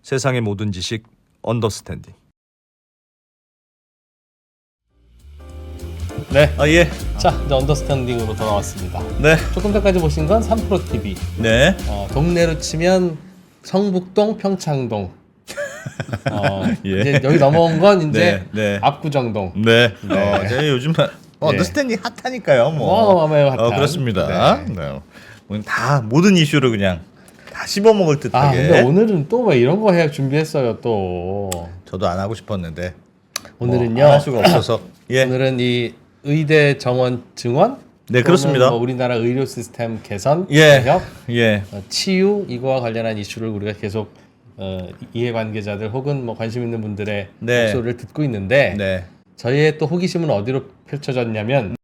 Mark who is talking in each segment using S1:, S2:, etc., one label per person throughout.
S1: 세상의 모든 지식 언더스탠딩.
S2: 네.
S1: 예.
S2: 자, 이제 언더스탠딩으로 돌아왔습니다.
S1: 네.
S2: 조금 전까지 보신 건 3프로TV.
S1: 네.
S2: 동네로 치면 성북동, 평창동.
S1: 예.
S2: 이제 여기 넘어온 건 이제
S1: 네.
S2: 압구정동.
S1: 네.
S2: 네.
S1: 제가 요즘 언더스탠딩 핫하니까요.
S2: 어마어마해요, 핫한.
S1: 그렇습니다. 네. 오늘 다 모든 이슈를 그냥 다 씹어먹을 듯하게.
S2: 근데 오늘은 또 왜 이런 거 해야 준비했어요, 또.
S1: 저도 안 하고 싶었는데
S2: 오늘은요.
S1: 안 할 수가 없어서. 예.
S2: 오늘은 이 의대 정원 증원.
S1: 네, 그렇습니다.
S2: 뭐 우리나라 의료 시스템 개선,
S1: 예.
S2: 개혁,
S1: 예.
S2: 치유 이거와 관련한 이슈를 우리가 계속 이해관계자들 혹은 뭐 관심 있는 분들의
S1: 네.
S2: 목소리를 듣고 있는데
S1: 네.
S2: 저희의 또 호기심은 어디로 펼쳐졌냐면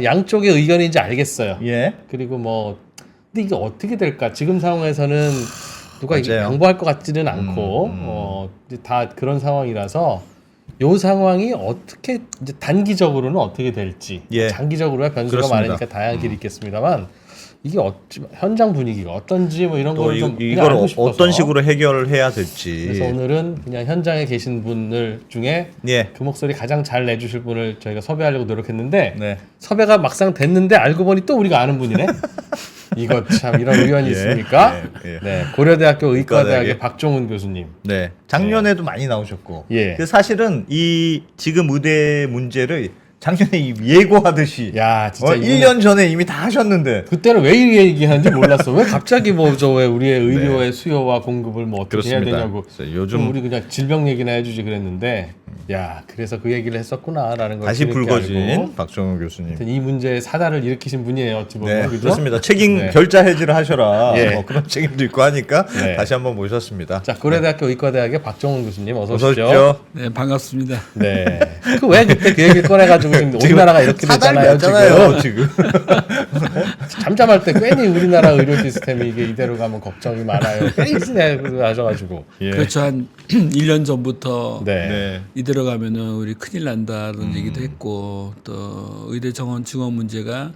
S2: 양쪽의 의견이 이제 알겠어요.
S1: 예.
S2: 그리고 뭐 근데 이게 어떻게 될까? 지금 상황에서는 누가 이게
S1: 맞아요.
S2: 양보할 것 같지는 않고 이제 다 그런 상황이라서 요 상황이 어떻게 이제 단기적으로는 어떻게 될지
S1: 예.
S2: 장기적으로야 변수가
S1: 그렇습니다.
S2: 많으니까 다양한 길이 있겠습니다만 이게 현장 분위기가 어떤지 뭐 이런
S1: 또
S2: 거를 좀
S1: 이걸
S2: 알고 싶어서
S1: 어떤 식으로 해결을 해야 될지.
S2: 그래서 오늘은 그냥 현장에 계신 분들 중에
S1: 예.
S2: 그 목소리 가장 잘 내주실 분을 저희가 섭외하려고 노력했는데
S1: 네.
S2: 섭외가 막상 됐는데 알고 보니 또 우리가 아는 분이네. 이거 참 이런 우연이
S1: 예,
S2: 있습니까?
S1: 예.
S2: 네, 고려대학교 의과대학의
S1: 의과대학의
S2: 박종훈 교수님.
S1: 네. 작년에도 많이 나오셨고.
S2: 예.
S1: 그 사실은 이 지금 의대 문제를 작년에 예고하듯이
S2: 야, 진짜
S1: 1년 전에 이미 다 하셨는데.
S2: 그때는 왜 이 얘기하는지 몰랐어. 왜 갑자기 뭐 저 왜 우리의 의료의 수요와 공급을 뭐 어떻게
S1: 그렇습니다.
S2: 해야 되냐고.
S1: 그래서 요즘
S2: 우리 그냥 질병 얘기나 해주지 그랬는데, 야, 그래서 그 얘기를 했었구나라는 걸
S1: 다시
S2: 뒤늦게
S1: 불거진
S2: 알고.
S1: 박정훈 교수님.
S2: 하여튼 이 문제의 사달을 일으키신 분이에요. 어찌 보면
S1: 네,
S2: 그죠?
S1: 그렇습니다. 책임
S2: 네.
S1: 결자 해지를 하셔라.
S2: 예.
S1: 뭐 그런 책임도 있고 하니까
S2: 네.
S1: 다시 한번 모셨습니다.
S2: 자, 고려대학교 의과대학의 박종훈 교수님 어서
S1: 어서
S2: 오십시오.
S1: 오십시오.
S3: 네, 반갑습니다.
S2: 네. 그 왜 그때 그 얘기를 꺼내가지고 지금 우리나라가 이렇게 됐잖아요.
S1: 지금.
S2: 잠잠할 때 괜히 우리나라 의료 시스템이 이게 이대로 가면 걱정이 많아요. 괜히 하셔가지고.
S1: 예.
S3: 그렇죠. 한 1년 전부터
S2: 네.
S1: 네.
S3: 이대로 가면은 우리 큰일 난다는 얘기도 했고 또 의대 정원 증원 문제가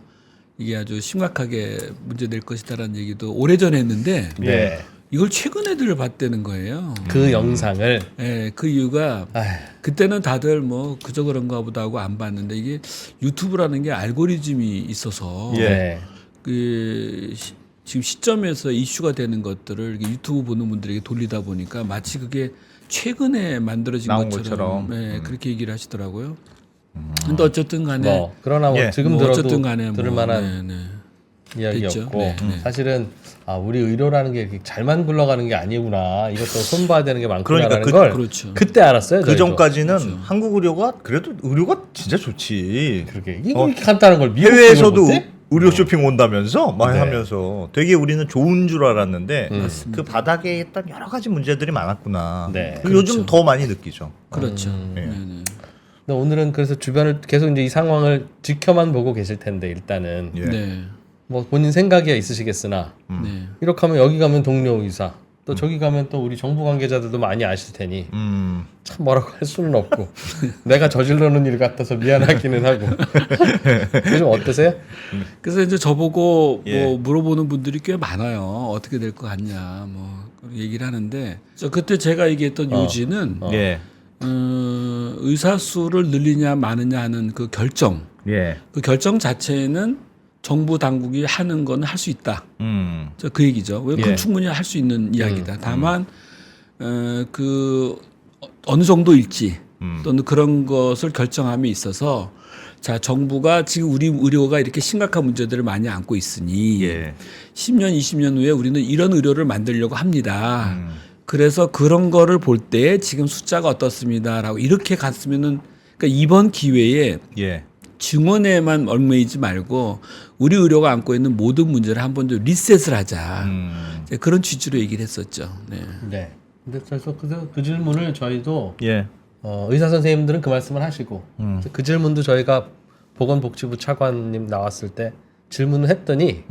S3: 이게 아주 심각하게 문제될 것이다라는 얘기도 오래전에 했는데
S2: 네.
S3: 이걸 최근에 들봤다는 거예요.
S2: 그 영상을
S3: 예, 그 이유가
S2: 아휴,
S3: 그때는 다들 뭐 그저 그런가 보다 하고 안 봤는데 이게 유튜브라는 게 알고리즘이 있어서
S1: 예.
S2: 네.
S3: 지금 시점에서 이슈가 되는 것들을 이렇게 유튜브 보는 분들에게 돌리다 보니까 마치 그게 최근에 만들어진
S1: 나온
S3: 것처럼,
S1: 것처럼.
S3: 네, 그렇게 얘기를 하시더라고요. 근데 어쨌든 간에
S2: 뭐 그러나 뭐
S1: 예.
S2: 지금
S3: 뭐
S2: 들어도
S3: 어쨌든 간에
S2: 들을
S3: 뭐,
S2: 만한
S3: 네.
S2: 이야기였고
S3: 됐죠. 네, 네.
S2: 사실은 우리 의료라는 게 이렇게 잘만 굴러가는 게 아니구나. 이것도 손봐야 되는 게 많구나라는
S1: 그러니까
S2: 걸
S3: 그렇죠.
S2: 그때 알았어요.
S1: 그
S2: 저희도.
S1: 전까지는
S3: 그렇죠.
S1: 한국 의료가 그래도 의료가 진짜 좋지.
S2: 그렇게 이게 이렇게 간단한 걸 미국
S1: 해외에서도
S2: 그걸 못해?
S1: 의료 쇼핑 온다면서 막
S2: 네.
S1: 하면서 되게 우리는 좋은 줄 알았는데
S3: 맞습니다.
S1: 그 바닥에 있던 여러 가지 문제들이 많았구나.
S2: 네.
S1: 그리고 요즘
S3: 그렇죠.
S1: 더 많이 느끼죠.
S3: 그렇죠.
S1: 예.
S3: 네.
S2: 근데 오늘은 그래서 주변을 계속 이제 이 상황을 지켜만 보고 계실 텐데 일단은
S1: 예.
S3: 네.
S2: 뭐 본인 생각이야 있으시겠으나
S3: 네.
S2: 이렇게 하면 여기 가면 동료 의사 또 저기 가면 또 우리 정부 관계자들도 많이 아실 테니 참 뭐라고 할 수는 없고 내가 저질러 놓은 일 같아서 미안하기는 하고 요즘 어떠세요?
S3: 그래서 이제 저보고
S1: 예.
S3: 뭐 물어보는 분들이 꽤 많아요. 어떻게 될 것 같냐, 뭐 얘기를 하는데, 그때 제가 얘기했던 요지는
S1: 예.
S3: 의사 수를 늘리냐 마느냐 하는 그 결정,
S1: 예.
S3: 그 결정 자체는 정부 당국이 하는 건 할 수 있다. 그 얘기죠. 왜?
S1: 예.
S3: 그건 충분히 할 수 있는 이야기다. 다만 어느 정도일지 또는 그런 것을 결정함에 있어서 자 정부가 지금 우리 의료가 이렇게 심각한 문제들을 많이 안고 있으니
S1: 예.
S3: 10년, 20년 후에 우리는 이런 의료를 만들려고 합니다. 그래서 그런 거를 볼 때 지금 숫자가 어떻습니다라고 이렇게 갔으면은 그러니까 이번 기회에
S1: 예.
S3: 증언에만 얽매이지 말고 우리 의료가 안고 있는 모든 문제를 한번 좀 리셋을 하자. 이제 그런 취지로 얘기를 했었죠. 네.
S2: 네. 근데 그래서 그 질문을 저희도
S1: 예.
S2: 의사 선생님들은 그 말씀을 하시고 그 질문도 저희가 보건복지부 차관님 나왔을 때 질문을 했더니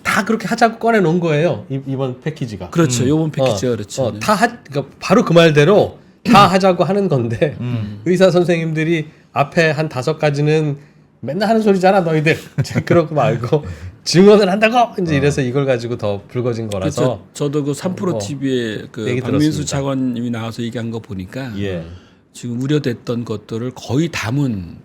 S2: 다 그렇게 하자고 꺼내 놓은 거예요. 이번 패키지가.
S3: 그렇죠. 요번 패키지가 그렇죠. 네.
S2: 그러니까 바로 그 말대로 다 하자고 하는 건데 의사 선생님들이 앞에 한 5가지는 맨날 하는 소리잖아 너희들. 그러고 말고 증언을 한다고 이제 이래서 이걸 가지고 더 불거진 거라서.
S3: 그렇죠. 저도 그 3프로 TV에 그
S2: 얘기
S3: 박민수
S2: 들었습니다.
S3: 차관님이 나와서 얘기한 거 보니까
S1: 예.
S3: 지금 우려됐던 것들을 거의 담은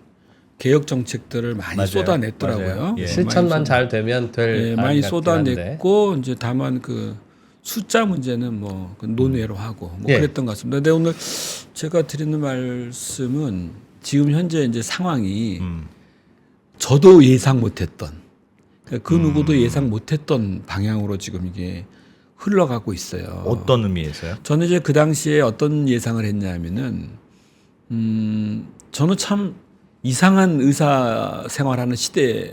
S3: 개혁 정책들을 많이
S1: 맞아요.
S3: 쏟아냈더라고요.
S1: 맞아요. 예.
S2: 실천만 잘 되면 될
S3: 예,
S2: 안
S3: 많이
S2: 같긴 한데.
S3: 쏟아냈고 이제 다만 그 숫자 문제는 뭐 그 논외로 하고 뭐
S2: 예.
S3: 그랬던 것 같습니다. 근데 오늘 제가 드리는 말씀은 지금 현재 이제 상황이 저도 예상 못했던 그 누구도 예상 못했던 방향으로 지금 이게 흘러가고 있어요.
S1: 어떤 의미에서요?
S3: 저는 이제 그 당시에 어떤 예상을 했냐면은 저는 참 이상한 의사 생활하는 시대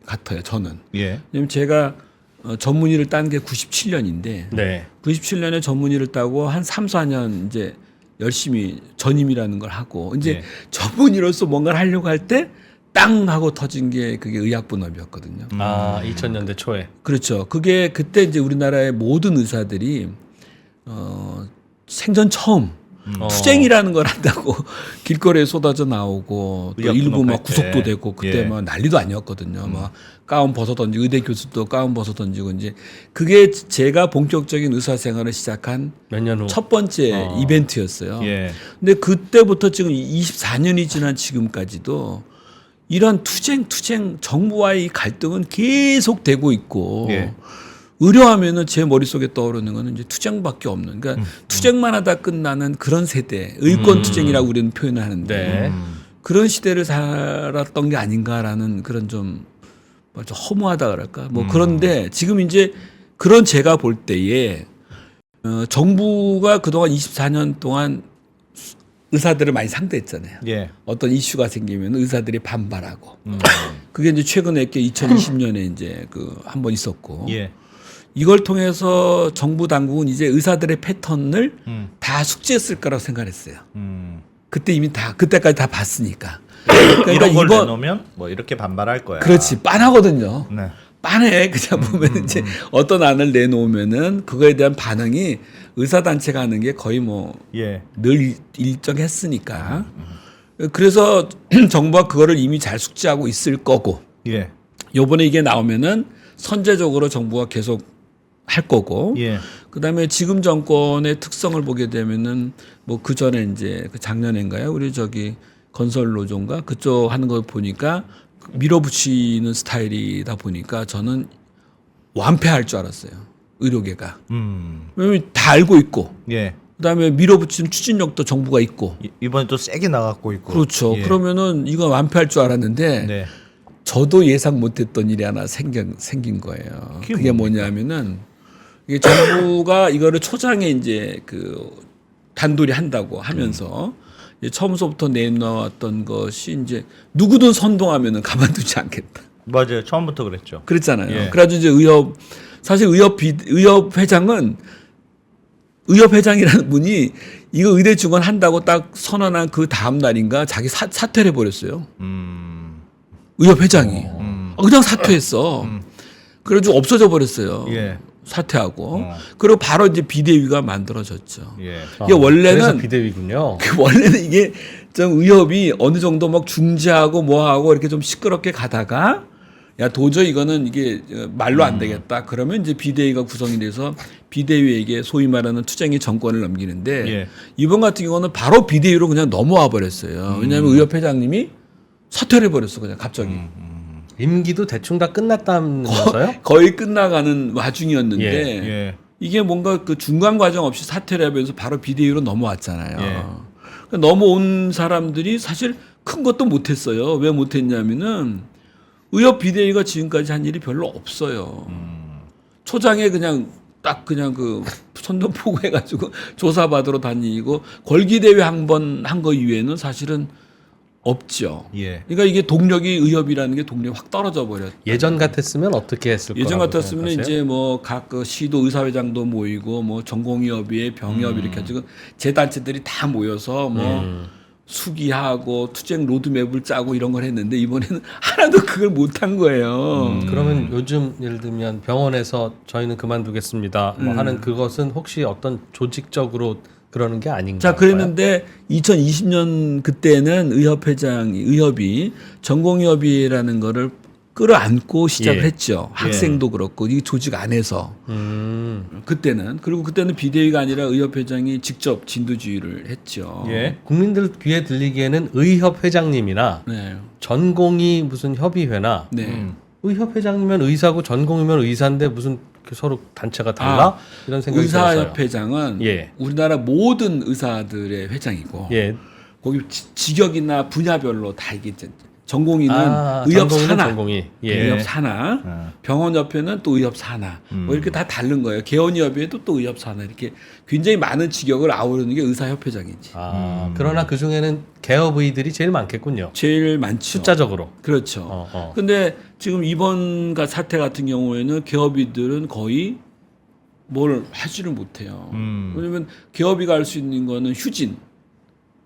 S3: 같아요. 저는.
S1: 예.
S3: 왜냐면 제가 전문의를 딴 게 97년인데
S2: 네.
S3: 97년에 전문의를 따고 한 3, 4년 이제 열심히 전임이라는 걸 하고 이제
S1: 예.
S3: 전문의로서 뭔가를 하려고 할 때 땅 하고 터진 게 그게 의학분업이었거든요.
S2: 아 2000년대 초에.
S3: 그렇죠. 그게 그때 이제 우리나라의 모든 의사들이 생전 처음 투쟁이라는 걸 한다고 길거리에 쏟아져 나오고 또
S1: 의학
S3: 일부 막
S1: 분업할
S3: 구속도
S1: 때.
S3: 되고 그때
S1: 예.
S3: 막 난리도 아니었거든요. 막 가운 벗어 던지고 의대 교수도 가운 벗어 던지고 이제 그게 제가 본격적인 의사 생활을 시작한
S2: 몇 년 후.
S3: 첫 번째 이벤트였어요.
S1: 예.
S3: 근데 그때부터 지금 24년이 지난 지금까지도 이런 투쟁 정부와의 갈등은 계속 되고 있고
S1: 예.
S3: 의료하면은 제 머릿속에 떠오르는 거는 이제 투쟁밖에 없는 그러니까 투쟁만 하다 끝나는 그런 세대 의권 투쟁이라고 우리는 표현을 하는데
S2: 네.
S3: 그런 시대를 살았던 게 아닌가라는 그런 좀 허무하다 그럴까 뭐 그런데 지금 이제 그런 제가 볼 때에 정부가 그동안 24년 동안 의사들을 많이 상대했잖아요.
S1: 예.
S3: 어떤 이슈가 생기면 의사들이 반발하고 그게 이제 최근에 이렇게 2020년에 이제 그 한 번 있었고
S1: 예.
S3: 이걸 통해서 정부 당국은 이제 의사들의 패턴을 다 숙지했을 거라고 생각했어요. 그때 이미 다 그때까지 다 봤으니까. 그러니까
S1: 이런 걸 내놓으면 뭐 이렇게 반발할 거야.
S3: 그렇지 빤하거든요.
S1: 네.
S3: 빤해 그냥 보면 이제 어떤 안을 내놓으면은 그거에 대한 반응이 의사 단체가 하는 게 거의 뭐
S1: 예.
S3: 늘 일정했으니까. 그래서 정부가 그거를 이미 잘 숙지하고 있을 거고
S1: 예.
S3: 요번에 이게 나오면은 선제적으로 정부가 계속 할 거고
S1: 예.
S3: 그다음에 지금 정권의 특성을 보게 되면은 뭐 그 전에 이제 그 작년인가요? 우리 저기 건설 노조인가 그쪽 하는 거 보니까 밀어붙이는 스타일이다 보니까 저는 완패할 줄 알았어요. 의료계가. 왜냐면 다 알고 있고
S1: 예.
S3: 그다음에 밀어붙이는 추진력도 정부가 있고
S1: 이번에 또 세게 나갔고 있고.
S3: 그렇죠.
S1: 예.
S3: 그러면은 이거 완패할 줄 알았는데
S1: 네.
S3: 저도 예상 못했던 일이 하나 생긴 거예요.
S1: 그게
S3: 그게 뭐냐면은 이게 정부가 이거를 초장에 이제 그 단돌이 한다고 하면서 이제 처음서부터 내놓았던 것이 이제 누구든 선동하면은 가만두지 않겠다.
S1: 맞아요. 처음부터 그랬죠.
S3: 그랬잖아요.
S1: 예.
S3: 그래가지고 이제 사실 의협 회장이라는 분이 이거 의대 증원 한다고 딱 선언한 그 다음 날인가 자기 사퇴를 해버렸어요. 의협 회장이 그냥 사퇴했어. 그래가지고 없어져 버렸어요.
S1: 예.
S3: 사퇴하고 그리고 바로 이제 비대위가 만들어졌죠.
S1: 예.
S3: 이게 원래는
S2: 그래서 비대위군요.
S3: 원래는 이게 좀 의협이 어느 정도 막 중재하고 뭐하고 이렇게 좀 시끄럽게 가다가 야 도저히 이거는 이게 말로 안 되겠다. 그러면 이제 비대위가 구성이 돼서 비대위에게 소위 말하는 투쟁의 정권을 넘기는데
S1: 예.
S3: 이번 같은 경우는 바로 비대위로 그냥 넘어와 버렸어요. 왜냐하면 의협 회장님이 사퇴를 해버렸어 그냥 갑자기.
S2: 임기도 대충 다 끝났다면서요?
S3: 거의 끝나가는 와중이었는데
S1: 예.
S3: 이게 뭔가 그 중간 과정 없이 사퇴를 하면서 바로 비대위로 넘어왔잖아요.
S1: 예.
S3: 그러니까 넘어온 사람들이 사실 큰 것도 못했어요. 왜 못했냐면은 의협 비대위가 지금까지 한 일이 별로 없어요. 초장에 그냥 딱 그냥 그 선전포고 해가지고 조사받으러 다니고 걸기대회 한 번 한 거 이외에는 사실은 없죠.
S1: 예.
S3: 그러니까 이게 동력이 의협이라는 게 동력이 확 떨어져 버렸.
S2: 예전 같았으면 어떻게 했을 거라고
S3: 예전 같았으면
S2: 생각하세요?
S3: 이제 뭐 각 그 시도 의사회장도 모이고 뭐 전공의협의회, 병의협 이렇게 해가지고 재단체들이 다 모여서 뭐 수기하고 투쟁 로드맵을 짜고 이런 걸 했는데 이번에는 하나도 그걸 못한 거예요.
S2: 그러면 요즘 예를 들면 병원에서 저희는 그만두겠습니다. 뭐 하는 그것은 혹시 어떤 조직적으로 그러는 게 아닌가.
S3: 자, 그랬는데 2020년 그때는 의협이 전공의협의라는 거를 끌어안고 시작을
S2: 예.
S3: 했죠. 학생도 그렇고 이 조직 안에서 그때는 그리고 그때는 비대위가 아니라 의협회장이 직접 진두지휘를 했죠.
S1: 예.
S2: 국민들 귀에 들리기에는 의협 회장님이나
S3: 네.
S2: 전공이 무슨 협의회나
S3: 네.
S2: 의협 회장이면 의사고 전공이면 의사인데 무슨 서로 단체가 달라? 이런 생각이 들었어요.
S3: 의사협회장은
S2: 예.
S3: 우리나라 모든 의사들의 회장이고
S2: 예.
S3: 거기 직역이나 분야별로 다 이게 전공의는 의협
S2: 전공이는
S3: 산하,
S2: 전공의. 예.
S3: 의협 산하, 병원협회는 또 의협 산하, 뭐 이렇게 다 다른 거예요. 개원의협회도 또 의협 산하 이렇게 굉장히 많은 직역을 아우르는 게 의사협회장이지.
S2: 그러나 그 중에는 개업의들이 제일 많겠군요.
S3: 제일 많죠.
S2: 숫자적으로.
S3: 그렇죠. 근데 지금 이번 사태 같은 경우에는 개업의들은 거의 뭘 하지를 못해요. 왜냐면 개업의가 할 수 있는 거는 휴진.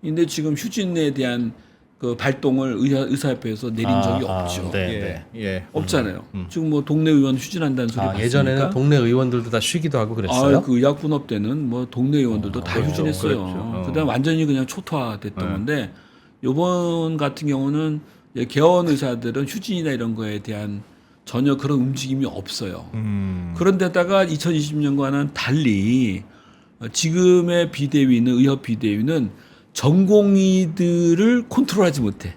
S3: 근데 지금 휴진에 대한 그 발동을 의사협회에서 내린 적이 없죠.
S2: 네.
S1: 예.
S3: 없잖아요. 지금 뭐 동네 의원 휴진한다는 소리 봤습니까?
S2: 예전에는 동네 의원들도 다 쉬기도 하고 그랬어요.
S3: 그 의약분업 때는 뭐 동네 의원들도 다
S1: 그렇죠.
S3: 휴진했어요.
S1: 그렇죠.
S3: 그다음 완전히 그냥 초토화됐던 건데 요번 같은 경우는 개원 의사들은 휴진이나 이런 거에 대한 전혀 그런 움직임이 없어요. 그런데다가 2020년과는 달리 지금의 비대위는 의협 비대위는 전공의들을 컨트롤하지 못해.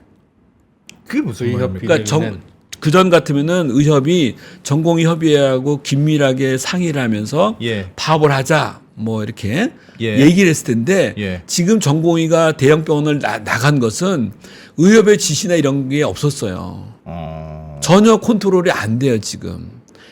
S1: 그게 무슨
S2: 의협
S1: 말입니까?
S3: 그러니까 그전 같으면은 의협이 전공의 협의회하고 긴밀하게 상의를 하면서
S1: 예.
S3: 파업을 하자 뭐 이렇게
S1: 예.
S3: 얘기를 했을 텐데
S1: 예.
S3: 지금 전공의가 대형 병원을 나간 것은 의협의 지시나 이런 게 없었어요. 전혀 컨트롤이 안 돼요 지금.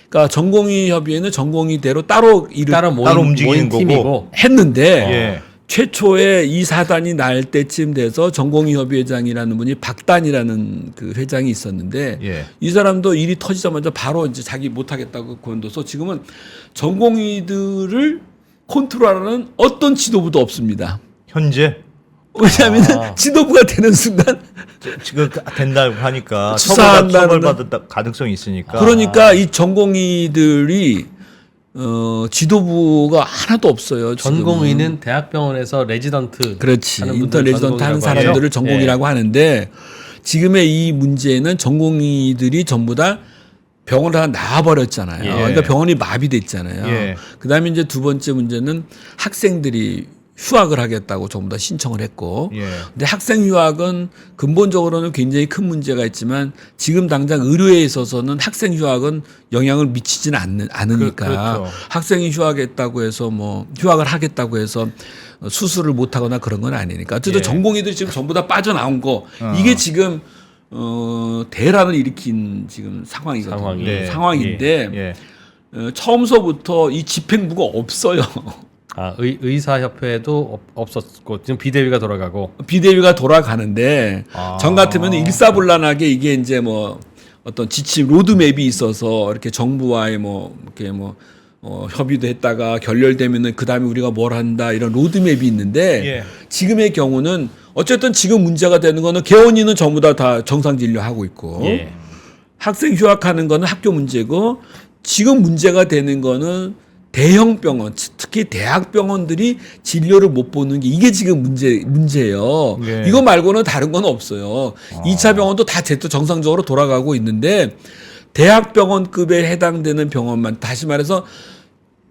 S3: 그러니까 전공의 협의회는 전공의대로 따로
S1: 따로 움직이는 거고.
S2: 팀이고.
S3: 했는데
S1: 예.
S3: 최초에 이 사단이 날 때쯤 돼서 전공의 협의회장이라는 분이 박단이라는 그 회장이 있었는데
S1: 예.
S3: 이 사람도 일이 터지자마자 바로 이제 자기 못하겠다고 그만둬서 지금은 전공의들을 컨트롤하는 어떤 지도부도 없습니다.
S1: 현재
S3: 왜냐하면 지도부가 되는 순간
S1: 지금 된다고 하니까
S3: 수사한다는
S1: 처벌받을 가능성이 있으니까.
S3: 그러니까 이 전공의들이 지도부가 하나도 없어요.
S2: 전공의는 대학병원에서 레지던트
S3: 그렇지.
S2: 하는
S3: 인턴
S2: 분들
S3: 레지던트 하는
S2: 전공이라고
S3: 사람들을
S2: 하죠.
S3: 전공이라고 하는데 지금의 이 문제는 전공의들이 전부 다 병원을 다 나와버렸잖아요.
S1: 예.
S3: 그러니까 병원이 마비됐잖아요.
S1: 예.
S3: 그다음에 이제 두 번째 문제는 학생들이 휴학을 하겠다고 전부 다 신청을 했고,
S1: 예.
S3: 근데 학생 휴학은 근본적으로는 굉장히 큰 문제가 있지만 지금 당장 의료에 있어서는 학생 휴학은 영향을 미치지는 않으니까
S1: 그렇죠.
S3: 학생이 휴학했다고 해서 뭐 휴학을 하겠다고 해서 수술을 못하거나 그런 건 아니니까 어쨌든
S1: 예.
S3: 전공의들이 지금 전부 다 빠져나온 거 이게 지금 대란을 일으킨 지금 상황이거든요.
S1: 네.
S3: 상황인데
S1: 예.
S3: 처음서부터 이 집행부가 없어요.
S2: 의사협회도 없었고 지금 비대위가 돌아가고
S3: 비대위가 돌아가는데 전 같으면 일사불란하게 이게 이제 뭐 어떤 지침 로드맵이 있어서 이렇게 정부와의 뭐 이렇게 뭐 협의도 했다가 결렬되면은 그 다음에 우리가 뭘 한다 이런 로드맵이 있는데
S1: 예.
S3: 지금의 경우는 어쨌든 지금 문제가 되는 거는 개원이는 전부 다 정상 진료하고 있고
S2: 예.
S3: 학생 휴학하는 거는 학교 문제고 지금 문제가 되는 거는 대형 병원, 특히 대학 병원들이 진료를 못 보는 게 이게 지금 문제예요.
S1: 예.
S3: 이거 말고는 다른 건 없어요. 2차 병원도 다 제때 정상적으로 돌아가고 있는데 대학 병원급에 해당되는 병원만 다시 말해서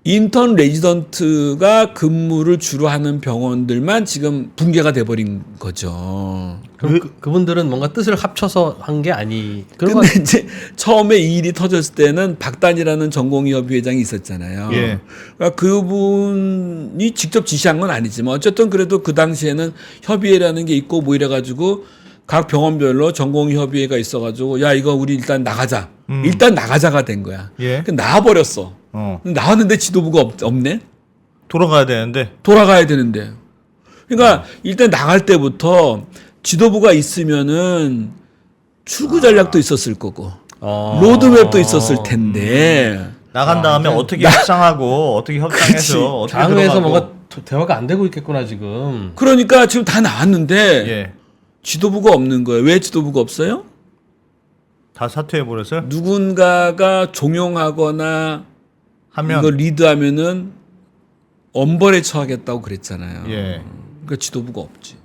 S3: 인턴 레지던트가 근무를 주로 하는 병원들만 지금 붕괴가 돼버린 거죠.
S2: 그럼 그분들은 뭔가 뜻을 합쳐서 한 게 아니. 그런 건
S3: 근데 이제 처음에 이 일이 터졌을 때는 박단이라는 전공의협의 회장이 있었잖아요.
S1: 예.
S3: 그러니까 그분이 직접 지시한 건 아니지만 어쨌든 그래도 그 당시에는 협의회라는 게 있고 뭐 이래가지고 각 병원별로 전공의협의회가 있어가지고 야 이거 우리 일단 나가자. 일단 나가자가 된 거야.
S1: 예.
S3: 나와버렸어. 나왔는데 지도부가 없네.
S1: 돌아가야 되는데.
S3: 돌아가야 되는데. 그러니까 일단 나갈 때부터 지도부가 있으면은 출구 전략도 있었을 거고 로드맵도 있었을 텐데
S1: 나간 다음에 어떻게 협상하고 어떻게 협상해서 어떻게
S2: 장외에서
S1: 들어가고.
S2: 뭔가 대화가 안 되고 있겠구나 지금.
S3: 그러니까 지금 다 나왔는데
S1: 예.
S3: 지도부가 없는 거예요. 왜 지도부가 없어요?
S1: 다 사퇴해 버렸어요?
S3: 누군가가 종용하거나
S1: 하면
S3: 이걸 리드하면은 엄벌에 처하겠다고 그랬잖아요.
S1: 예.
S3: 그러니까 지도부가 없지.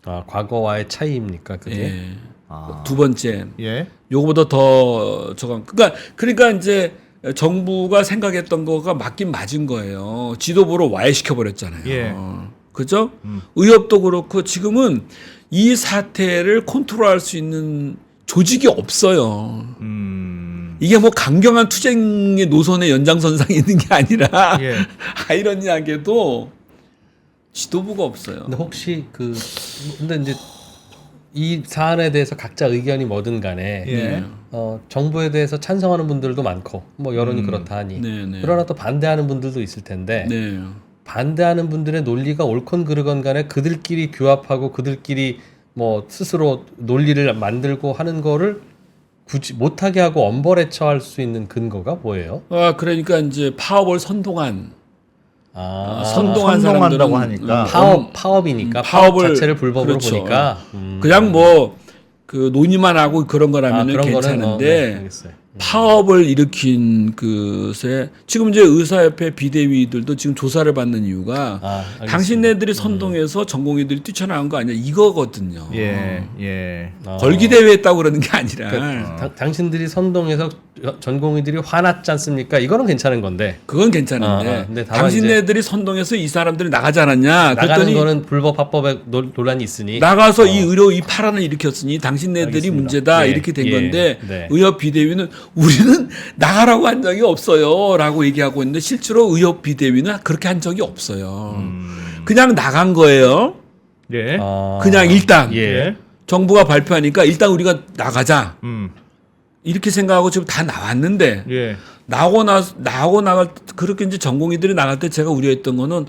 S2: 과거와의 차이입니까 그게?
S3: 예. 두 번째,
S1: 예.
S3: 요거보다 더 저건 그러니까 이제 정부가 생각했던 거가 맞긴 맞은 거예요. 지도부로 와해시켜 버렸잖아요.
S1: 예.
S3: 그죠? 의협도 그렇고 지금은 이 사태를 컨트롤할 수 있는 조직이 없어요. 이게 뭐 강경한 투쟁의 노선의 연장선상에 있는 게 아니라
S1: 예.
S3: 아이러니하게도 지도부가 없어요.
S2: 근데 혹시 근데 이제 이 사안에 대해서 각자 의견이 뭐든 간에
S1: 예.
S2: 정부에 대해서 찬성하는 분들도 많고 뭐 여론이 그렇다 하니
S3: 네, 네.
S2: 그러나 또 반대하는 분들도 있을 텐데
S3: 네.
S2: 반대하는 분들의 논리가 옳건 그르건 간에 그들끼리 규합하고 그들끼리 뭐 스스로 논리를 만들고 하는 거를 굳이 못하게 하고 엄벌에 처할 수 있는 근거가 뭐예요?
S3: 그러니까 이제 파업을 선동한
S1: 선동한다고
S3: 사람들은
S1: 하니까.
S2: 파업이니까
S3: 파업을-
S2: 파업 자체를 불법으로
S3: 그렇죠.
S2: 보니까
S3: 그냥 뭐 그 논의만 하고 그런 거라면
S2: 그런 거는
S3: 괜찮은데
S2: 네, 알겠어요.
S3: 파업을 일으킨 그새 지금 이제 의사협회 비대위들도 지금 조사를 받는 이유가
S2: 알겠습니다.
S3: 당신네들이 선동해서 전공의들이 뛰쳐나간 거 아니야 이거거든요.
S1: 예. 예.
S3: 걸기 대회했다고 그러는 게 아니라
S2: 그러니까 당신들이 선동해서 전공의들이 화났지 않습니까? 이거는 괜찮은 건데
S3: 그건 괜찮은데
S2: 근데 다만
S3: 당신네들이 선동해서 이 사람들이 나가지 않았냐?
S2: 나가는
S3: 그랬더니
S2: 거는 불법 합법의 논란이 있으니
S3: 나가서 이 의료 이 파란을 일으켰으니 당신네들이
S2: 알겠습니다.
S3: 문제다
S2: 예,
S3: 이렇게 된
S2: 예,
S3: 건데
S2: 네.
S3: 의협 비대위는 우리는 나가라고 한 적이 없어요라고 얘기하고 있는데 실제로 의협 비대위는 그렇게 한 적이 없어요. 그냥 나간 거예요.
S1: 예.
S3: 그냥 일단
S2: 예.
S3: 정부가 발표하니까 일단 우리가 나가자 이렇게 생각하고 지금 다 나왔는데
S1: 예.
S3: 나고 나갈 그렇게 이제 전공의들이 나갈 때 제가 우려했던 거는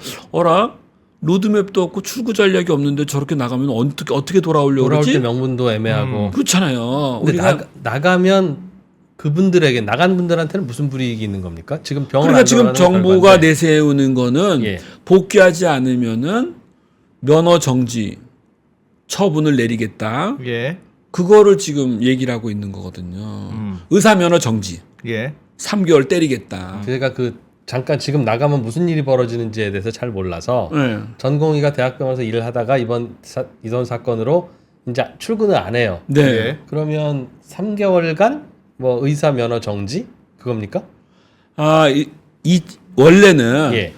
S3: 로드맵도 없고 출구 전략이 없는데 저렇게 나가면 어떻게 돌아오려고
S2: 돌아올
S3: 그러지?
S2: 때 명분도 애매하고
S3: 그렇잖아요.
S2: 근데
S3: 우리가
S2: 나가면 그분들에게 나간 분들한테는 무슨 불이익이 있는 겁니까? 지금 병원
S3: 그러니까
S2: 안
S3: 지금
S2: 들어가는
S3: 정부가
S2: 결과인데.
S3: 내세우는 거는
S2: 예.
S3: 복귀하지 않으면은 면허 정지 처분을 내리겠다.
S1: 예.
S3: 그거를 지금 얘기를 하고 있는 거거든요. 의사 면허 정지
S1: 예.
S3: 3개월 때리겠다.
S2: 제가 잠깐 지금 나가면 무슨 일이 벌어지는지에 대해서 잘 몰라서
S3: 네.
S2: 전공의가 대학병원에서 일을 하다가 이번 사건으로 이제 출근을 안 해요.
S3: 네.
S1: 예.
S2: 그러면 3개월간 뭐 의사 면허 정지 그겁니까?
S3: 원래는
S2: 예.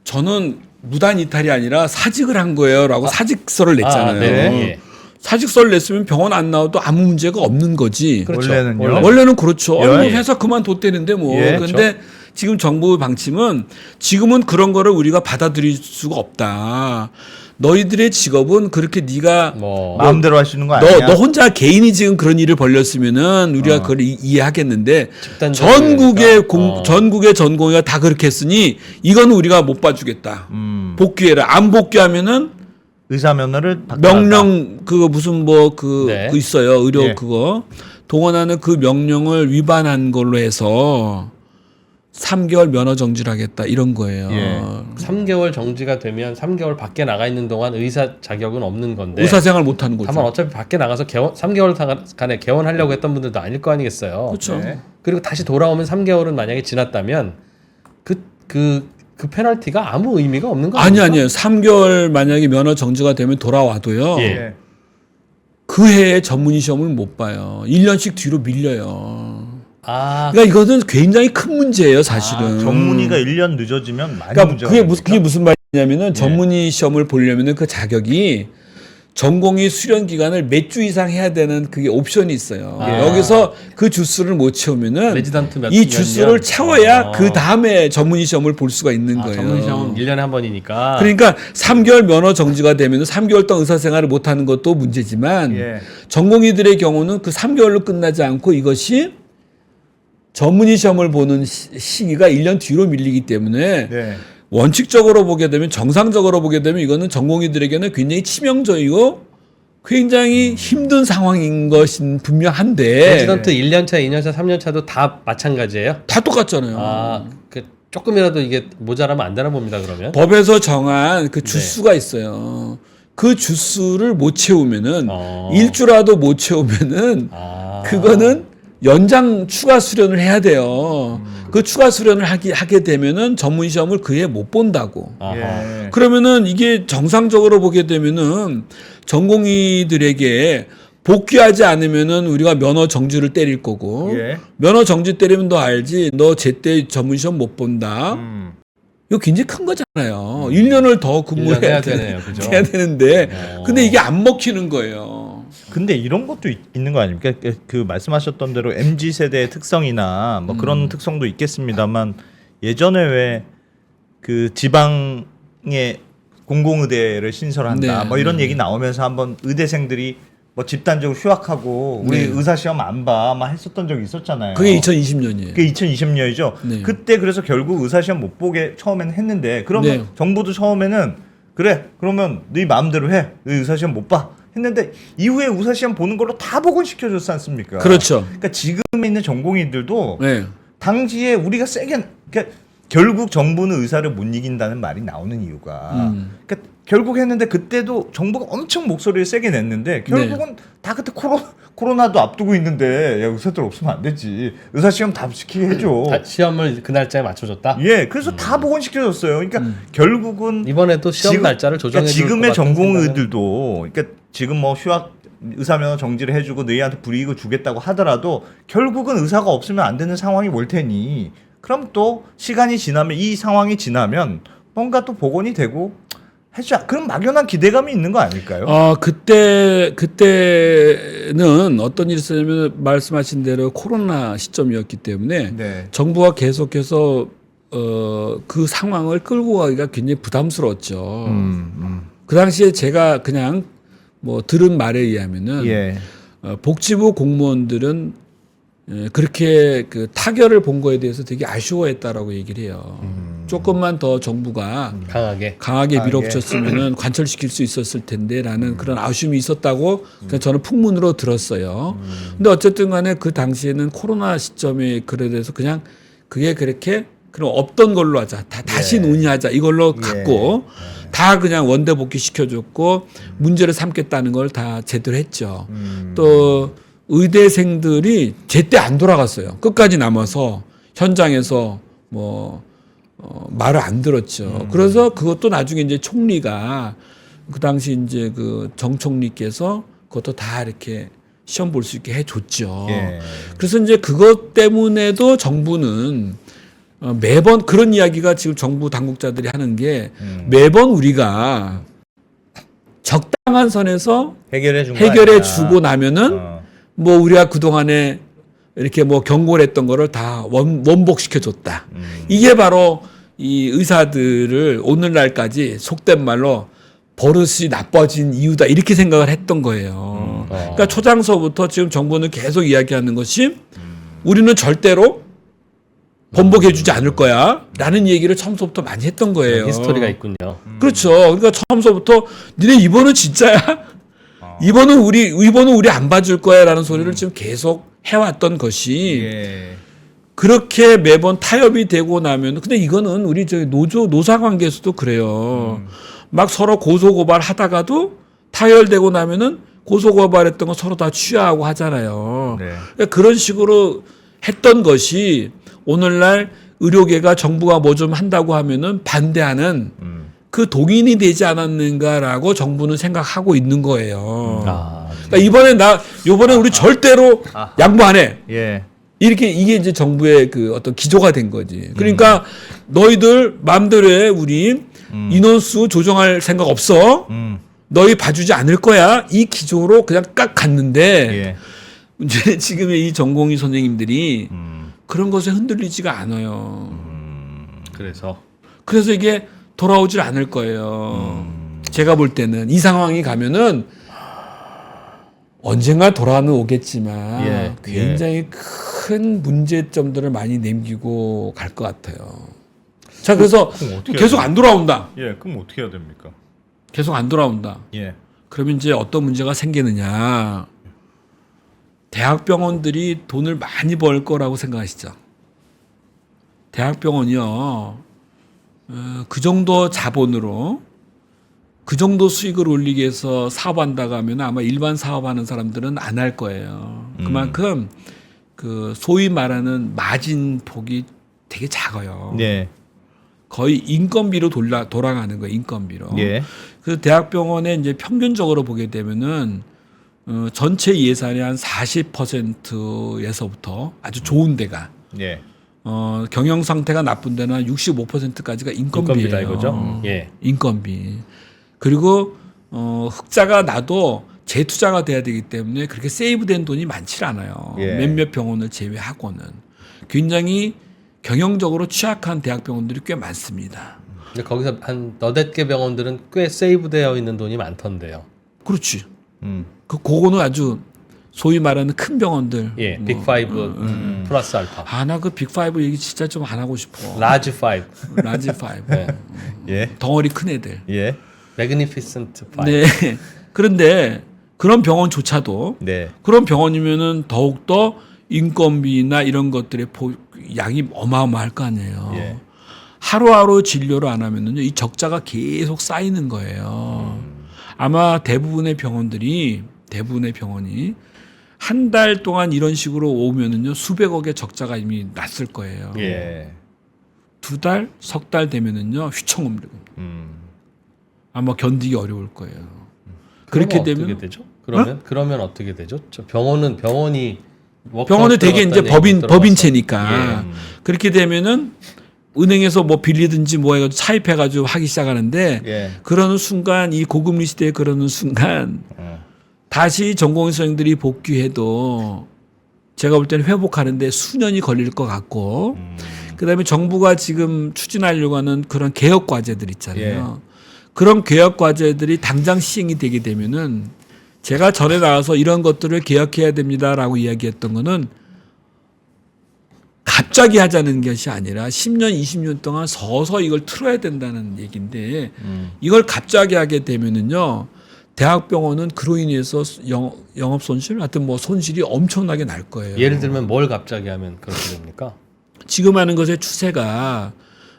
S3: 저는 무단 이탈이 아니라 사직을 한 거예요라고 사직서를 냈잖아요.
S2: 네. 예.
S3: 사직서를 냈으면 병원 안 나와도 아무 문제가 없는 거지.
S2: 그렇죠.
S1: 원래는요?
S3: 원래는 그렇죠.
S1: 예.
S3: 뭐 회사 그만뒀대는데 뭐.
S1: 예,
S3: 근데 지금 정부 방침은 지금은 그런 거를 우리가 받아들일 수가 없다. 너희들의 직업은 그렇게 네가
S1: 마음대로 할 수 있는 거 아니야?
S3: 너 혼자 개인이 지금 그런 일을 벌였으면은 우리가 그걸 이해하겠는데 전국의 전공의가 다 그렇게 했으니 이건 우리가 못 봐주겠다. 복귀해라. 안 복귀하면은
S1: 의사 면허를
S3: 명령 그거 무슨 그 있어요. 의료
S1: 예.
S3: 그거 동원하는 그 명령을 위반한 걸로 해서 3개월 면허 정지를 하겠다 이런 거예요.
S1: 예.
S2: 3개월 정지가 되면 3개월 밖에 나가 있는 동안 의사 자격은 없는 건데
S3: 의사생활 못 하는 거죠.
S2: 다만 어차피 밖에 나가서 3개월간에 개원하려고 했던 분들도 아닐 거 아니겠어요.
S3: 그렇죠.
S1: 네.
S2: 그리고 다시 돌아오면 3개월은 만약에 지났다면 그 페널티가 아무 의미가 없는 거 아닙니까?
S3: 아니에요. 3개월 만약에 면허 정지가 되면 돌아와도요.
S2: 예.
S3: 그 해에 전문의 시험을 못 봐요. 1년씩 뒤로 밀려요. 그러니까 이거는 굉장히 큰 문제예요, 사실은.
S1: 전문의가 1년 늦어지면 많이
S3: 그러니까
S1: 문제가
S3: 그게 무슨 말이냐면은 전문의 시험을 보려면은 그 자격이 전공의 수련 기간을 몇 주 이상 해야 되는 그게 옵션이 있어요. 여기서 그 주수를 못 채우면은
S2: 레지던트
S3: 이 주수를 채워야 그 다음에 전문의 시험을 볼 수가 있는 거예요.
S2: 전문 시험은 1년에 한 번이니까.
S3: 그러니까 3개월 면허 정지가 되면 3개월 동안 의사생활을 못 하는 것도 문제지만
S1: 예.
S3: 전공의들의 경우는 그 3개월로 끝나지 않고 이것이 전문의 시험을 보는 시기가 1년 뒤로 밀리기 때문에
S1: 네.
S3: 원칙적으로 보게 되면 정상적으로 보게 되면 이거는 전공의들에게는 굉장히 치명적이고 굉장히 힘든 상황인 것은 분명한데
S2: 레지던트 1년차, 2년차, 3년차도 다 마찬가지예요?
S3: 다 똑같잖아요.
S2: 조금이라도 이게 모자라면 안 되나 봅니다. 그러면
S3: 법에서 정한 그 주수가 있어요. 그 주수를 못 채우면은 일주라도 못 채우면은 그거는 연장 추가 수련을 해야 돼요. 그 추가 수련을 하게 되면은 전문 시험을 그해 못 본다고.
S2: 아하.
S1: 예.
S3: 그러면은 이게 정상적으로 보게 되면은 전공의들에게 복귀하지 않으면은 우리가 면허 정지를 때릴 거고
S1: 예.
S3: 면허 정지 때리면 너 알지? 너 제때 전문 시험 못 본다. 이거 굉장히 큰 거잖아요. 1년을 더
S2: 1년
S3: 근무해야
S2: 해야 되네요. 그죠?
S3: 해야 되는데
S2: 어.
S3: 근데 이게 안 먹히는 거예요.
S1: 근데 이런 것도 있는 거 아닙니까? 그 말씀하셨던 대로 MZ 세대의 특성이나 뭐 그런 특성도 있겠습니다만 예전에 왜 그 지방에 공공의대를 신설한다
S3: 네.
S1: 뭐 이런 얘기 나오면서 한번 의대생들이 뭐 집단적으로 휴학하고 우리
S3: 네.
S1: 의사 시험 안 봐 막 했었던 적이 있었잖아요.
S3: 그게 2020년이에요.
S1: 그게 2020년이죠.
S3: 네.
S1: 그때 그래서 결국 의사 시험 못 보게 처음에는 했는데 그러면
S3: 네.
S1: 정부도 처음에는 그래 그러면 네 마음대로 해. 너 의사 시험 못 봐. 했는데 이후에 의사 시험 보는 걸로 다 복원시켜 줬지 않습니까?
S3: 그렇죠.
S1: 그러니까 지금에 있는 전공의들도
S3: 네.
S1: 당시에 우리가 세게 그러니까 결국 정부는 의사를 못 이긴다는 말이 나오는 이유가 그러니까 결국 했는데 그때도 정부가 엄청 목소리를 세게 냈는데 결국은 다 그때 코로나도 앞두고 있는데 야 의사들 없으면 안 되지 의사 시험 다 시키게 해줘.
S2: 시험을 그 날짜에 맞춰줬다.
S1: 예, 그래서 다 복원시켜줬어요. 그러니까 결국은
S2: 이번에도 시험
S1: 지금-
S2: 날짜를 조정해
S1: 그러니까
S2: 줄
S1: 지금의
S2: 것 같은
S1: 전공의들도 그러니까 지금 뭐 휴학 의사면허 정지를 해주고 너희한테 불이익을 주겠다고 하더라도 결국은 의사가 없으면 안 되는 상황이 올 테니 그럼 또 시간이 지나면 이 상황이 지나면 뭔가 또 복원이 되고 해줘. 그럼 막연한 기대감이 있는 거 아닐까요?
S3: 그때는 어떤 일이 있었냐면 말씀하신 대로 코로나 시점이었기 때문에
S1: 네.
S3: 정부가 계속해서 그 상황을 끌고 가기가 굉장히 부담스러웠죠. 그 당시에 제가 그냥 뭐 들은 말에 의하면은
S1: 예.
S3: 복지부 공무원들은 그렇게 그 타결을 본 거에 대해서 되게 아쉬워했다라고 얘기를 해요. 조금만 더 정부가
S2: 강하게.
S3: 강하게
S1: 강하게.
S3: 밀어붙였으면은 관철시킬 수 있었을 텐데라는 그런 아쉬움이 있었다고 그냥 저는 풍문으로 들었어요. 근데 어쨌든 간에 그 당시에는 코로나 시점에 그래 돼서 그냥 그게 그렇게 그럼 없던 걸로 하자. 다시 논의하자. 이걸로 갖고 다 그냥 원대 복귀 시켜줬고 문제를 삼겠다는 걸 다 제대로 했죠. 또 의대생들이 제때 안 돌아갔어요. 끝까지 남아서 현장에서 뭐 말을 안 들었죠. 그래서 그것도 나중에 이제 총리가 그 당시 이제 그 정 총리께서 그것도 다 이렇게 시험 볼 수 있게 해줬죠.
S1: 예.
S3: 그래서 이제 그것 때문에도 정부는 매번 그런 이야기가 지금 정부 당국자들이 하는 게 매번 우리가 적당한 선에서
S1: 해결해 준
S3: 해결해 주고 나면은
S1: 어.
S3: 뭐 우리가 그동안에 이렇게 뭐 경고를 했던 거를 다 원복시켜 줬다. 이게 바로 이 의사들을 오늘날까지 속된 말로 버릇이 나빠진 이유다. 이렇게 생각을 했던 거예요. 그러니까 초장서부터 지금 정부는 계속 이야기하는 것이 우리는 절대로 번복해 주지 않을 거야. 라는 얘기를 처음부터 많이 했던 거예요.
S2: 히스토리가 있군요.
S3: 그렇죠. 그러니까 처음서부터 니네 이번은 진짜야? 이번은 우리 안 봐줄 거야라는 소리를 지금 계속 해왔던 것이
S1: 예.
S3: 그렇게 매번 타협이 되고 나면 근데 이거는 우리 저기 노사 관계에서도 그래요. 막 서로 고소 고발 하다가도 타결되고 나면은 고소 고발했던 거 서로 다 취하하고 하잖아요.
S1: 네.
S3: 그러니까 그런 식으로 했던 것이 오늘날 의료계가 정부가 뭐 좀 한다고 하면은 반대하는 그 동인이 되지 않았는가라고 정부는 생각하고 있는 거예요. 그러니까 요번에 우리 절대로 양보 안 해.
S1: 예.
S3: 이게 이제 정부의 그 어떤 기조가 된 거지. 그러니까 너희들 마음대로 해. 우리 인원수 조정할 생각 없어. 너희 봐주지 않을 거야. 이 기조로 그냥 깍 갔는데
S1: 예.
S3: 문제는 지금의 이 전공의 선생님들이 그런 것에 흔들리지가 않아요. 그래서 이게 돌아오질 않을 거예요. 제가 볼 때는 이 상황이 가면은 언젠가 돌아는 오겠지만
S1: 예,
S3: 굉장히 큰 문제점들을 많이 남기고 갈 것 같아요. 자, 그래서
S1: 그럼 어떻게
S3: 계속
S1: 해야
S3: 안 돌아온다.
S1: 예, 그럼 어떻게 해야 됩니까?
S3: 계속 안 돌아온다.
S1: 예.
S3: 그러면 이제 어떤 문제가 생기느냐. 대학병원들이 돈을 많이 벌 거라고 생각하시죠? 대학병원이요. 그 정도 자본으로 그 정도 수익을 올리기 위해서 사업한다고 하면 아마 일반 사업하는 사람들은 안 할 거예요. 그만큼 그 소위 말하는 마진 폭이 되게 작아요.
S1: 예.
S3: 거의 인건비로 돌아가는 거예요. 인건비로.
S1: 예.
S3: 그래서 대학병원에 이제 평균적으로 보게 되면은 전체 예산의 한 40%에서부터 아주 좋은 데가
S1: 예.
S3: 경영 상태가 나쁜 데는 한 65%까지가 인건비예요.
S2: 인건비다 이거죠. 예.
S3: 인건비. 그리고 흑자가 나도 재투자가 돼야 되기 때문에 그렇게 세이브된 돈이 많지 않아요.
S1: 예.
S3: 몇몇 병원을 제외하고는 굉장히 경영적으로 취약한 대학병원들이 꽤 많습니다.
S2: 근데 거기서 한 너댓 개 병원들은 꽤 세이브되어 있는 돈이 많던데요.
S3: 그렇지. 그거는 아주 소위 말하는 큰 병원들.
S2: 예,
S3: 뭐,
S2: 빅5 플러스 알파,
S3: 나 그 빅5 얘기 진짜 좀 안 하고 싶어.
S2: 라지 5,
S3: 라지 5.
S2: 네.
S1: 예.
S3: 덩어리 큰 애들.
S1: 예.
S2: 매그니피센트 5.
S3: 네. 그런데 그런 병원조차도
S1: 네.
S3: 그런 병원이면은 더욱더 인건비나 이런 것들의 양이 어마어마할 거 아니에요.
S1: 예.
S3: 하루하루 진료를 안 하면은요, 이 적자가 계속 쌓이는 거예요. 아마 대부분의 병원이 한 달 동안 이런 식으로 오면은요, 수백억의 적자가 이미 났을 거예요.
S1: 예.
S3: 2달, 석 달 되면은요, 휘청옵니다. 아마 견디기 어려울 거예요. 그렇게 되면
S2: 어떻게 되죠? 그러면 어떻게 되죠? 저 병원이
S3: 병원은 되게 이제 법인체니까
S1: 예.
S3: 그렇게 되면은 은행에서 뭐 빌리든지 뭐 해가지고 차입해가지고 하기 시작하는데
S1: 예.
S3: 그러는 순간 이 고금리 시대에 그러는 순간 다시 전공의사님들이 복귀해도 제가 볼 때는 회복하는데 수년이 걸릴 것 같고 그다음에 정부가 지금 추진하려고 하는 그런 개혁 과제들 있잖아요. 그런 개혁 과제들이 당장 시행이 되게 되면은 제가 전에 나와서 이런 것들을 개혁해야 됩니다라고 이야기했던 거는 갑자기 하자는 것이 아니라 10년, 20년 동안 서서히 이걸 틀어야 된다는 얘기인데 이걸 갑자기 하게 되면은요. 대학병원은 그로 인해서 영업 손실, 하여튼 뭐 손실이 엄청나게 날 거예요.
S2: 예를 들면 뭘 갑자기 하면 그렇게 됩니까?
S3: 지금 하는 것의 추세가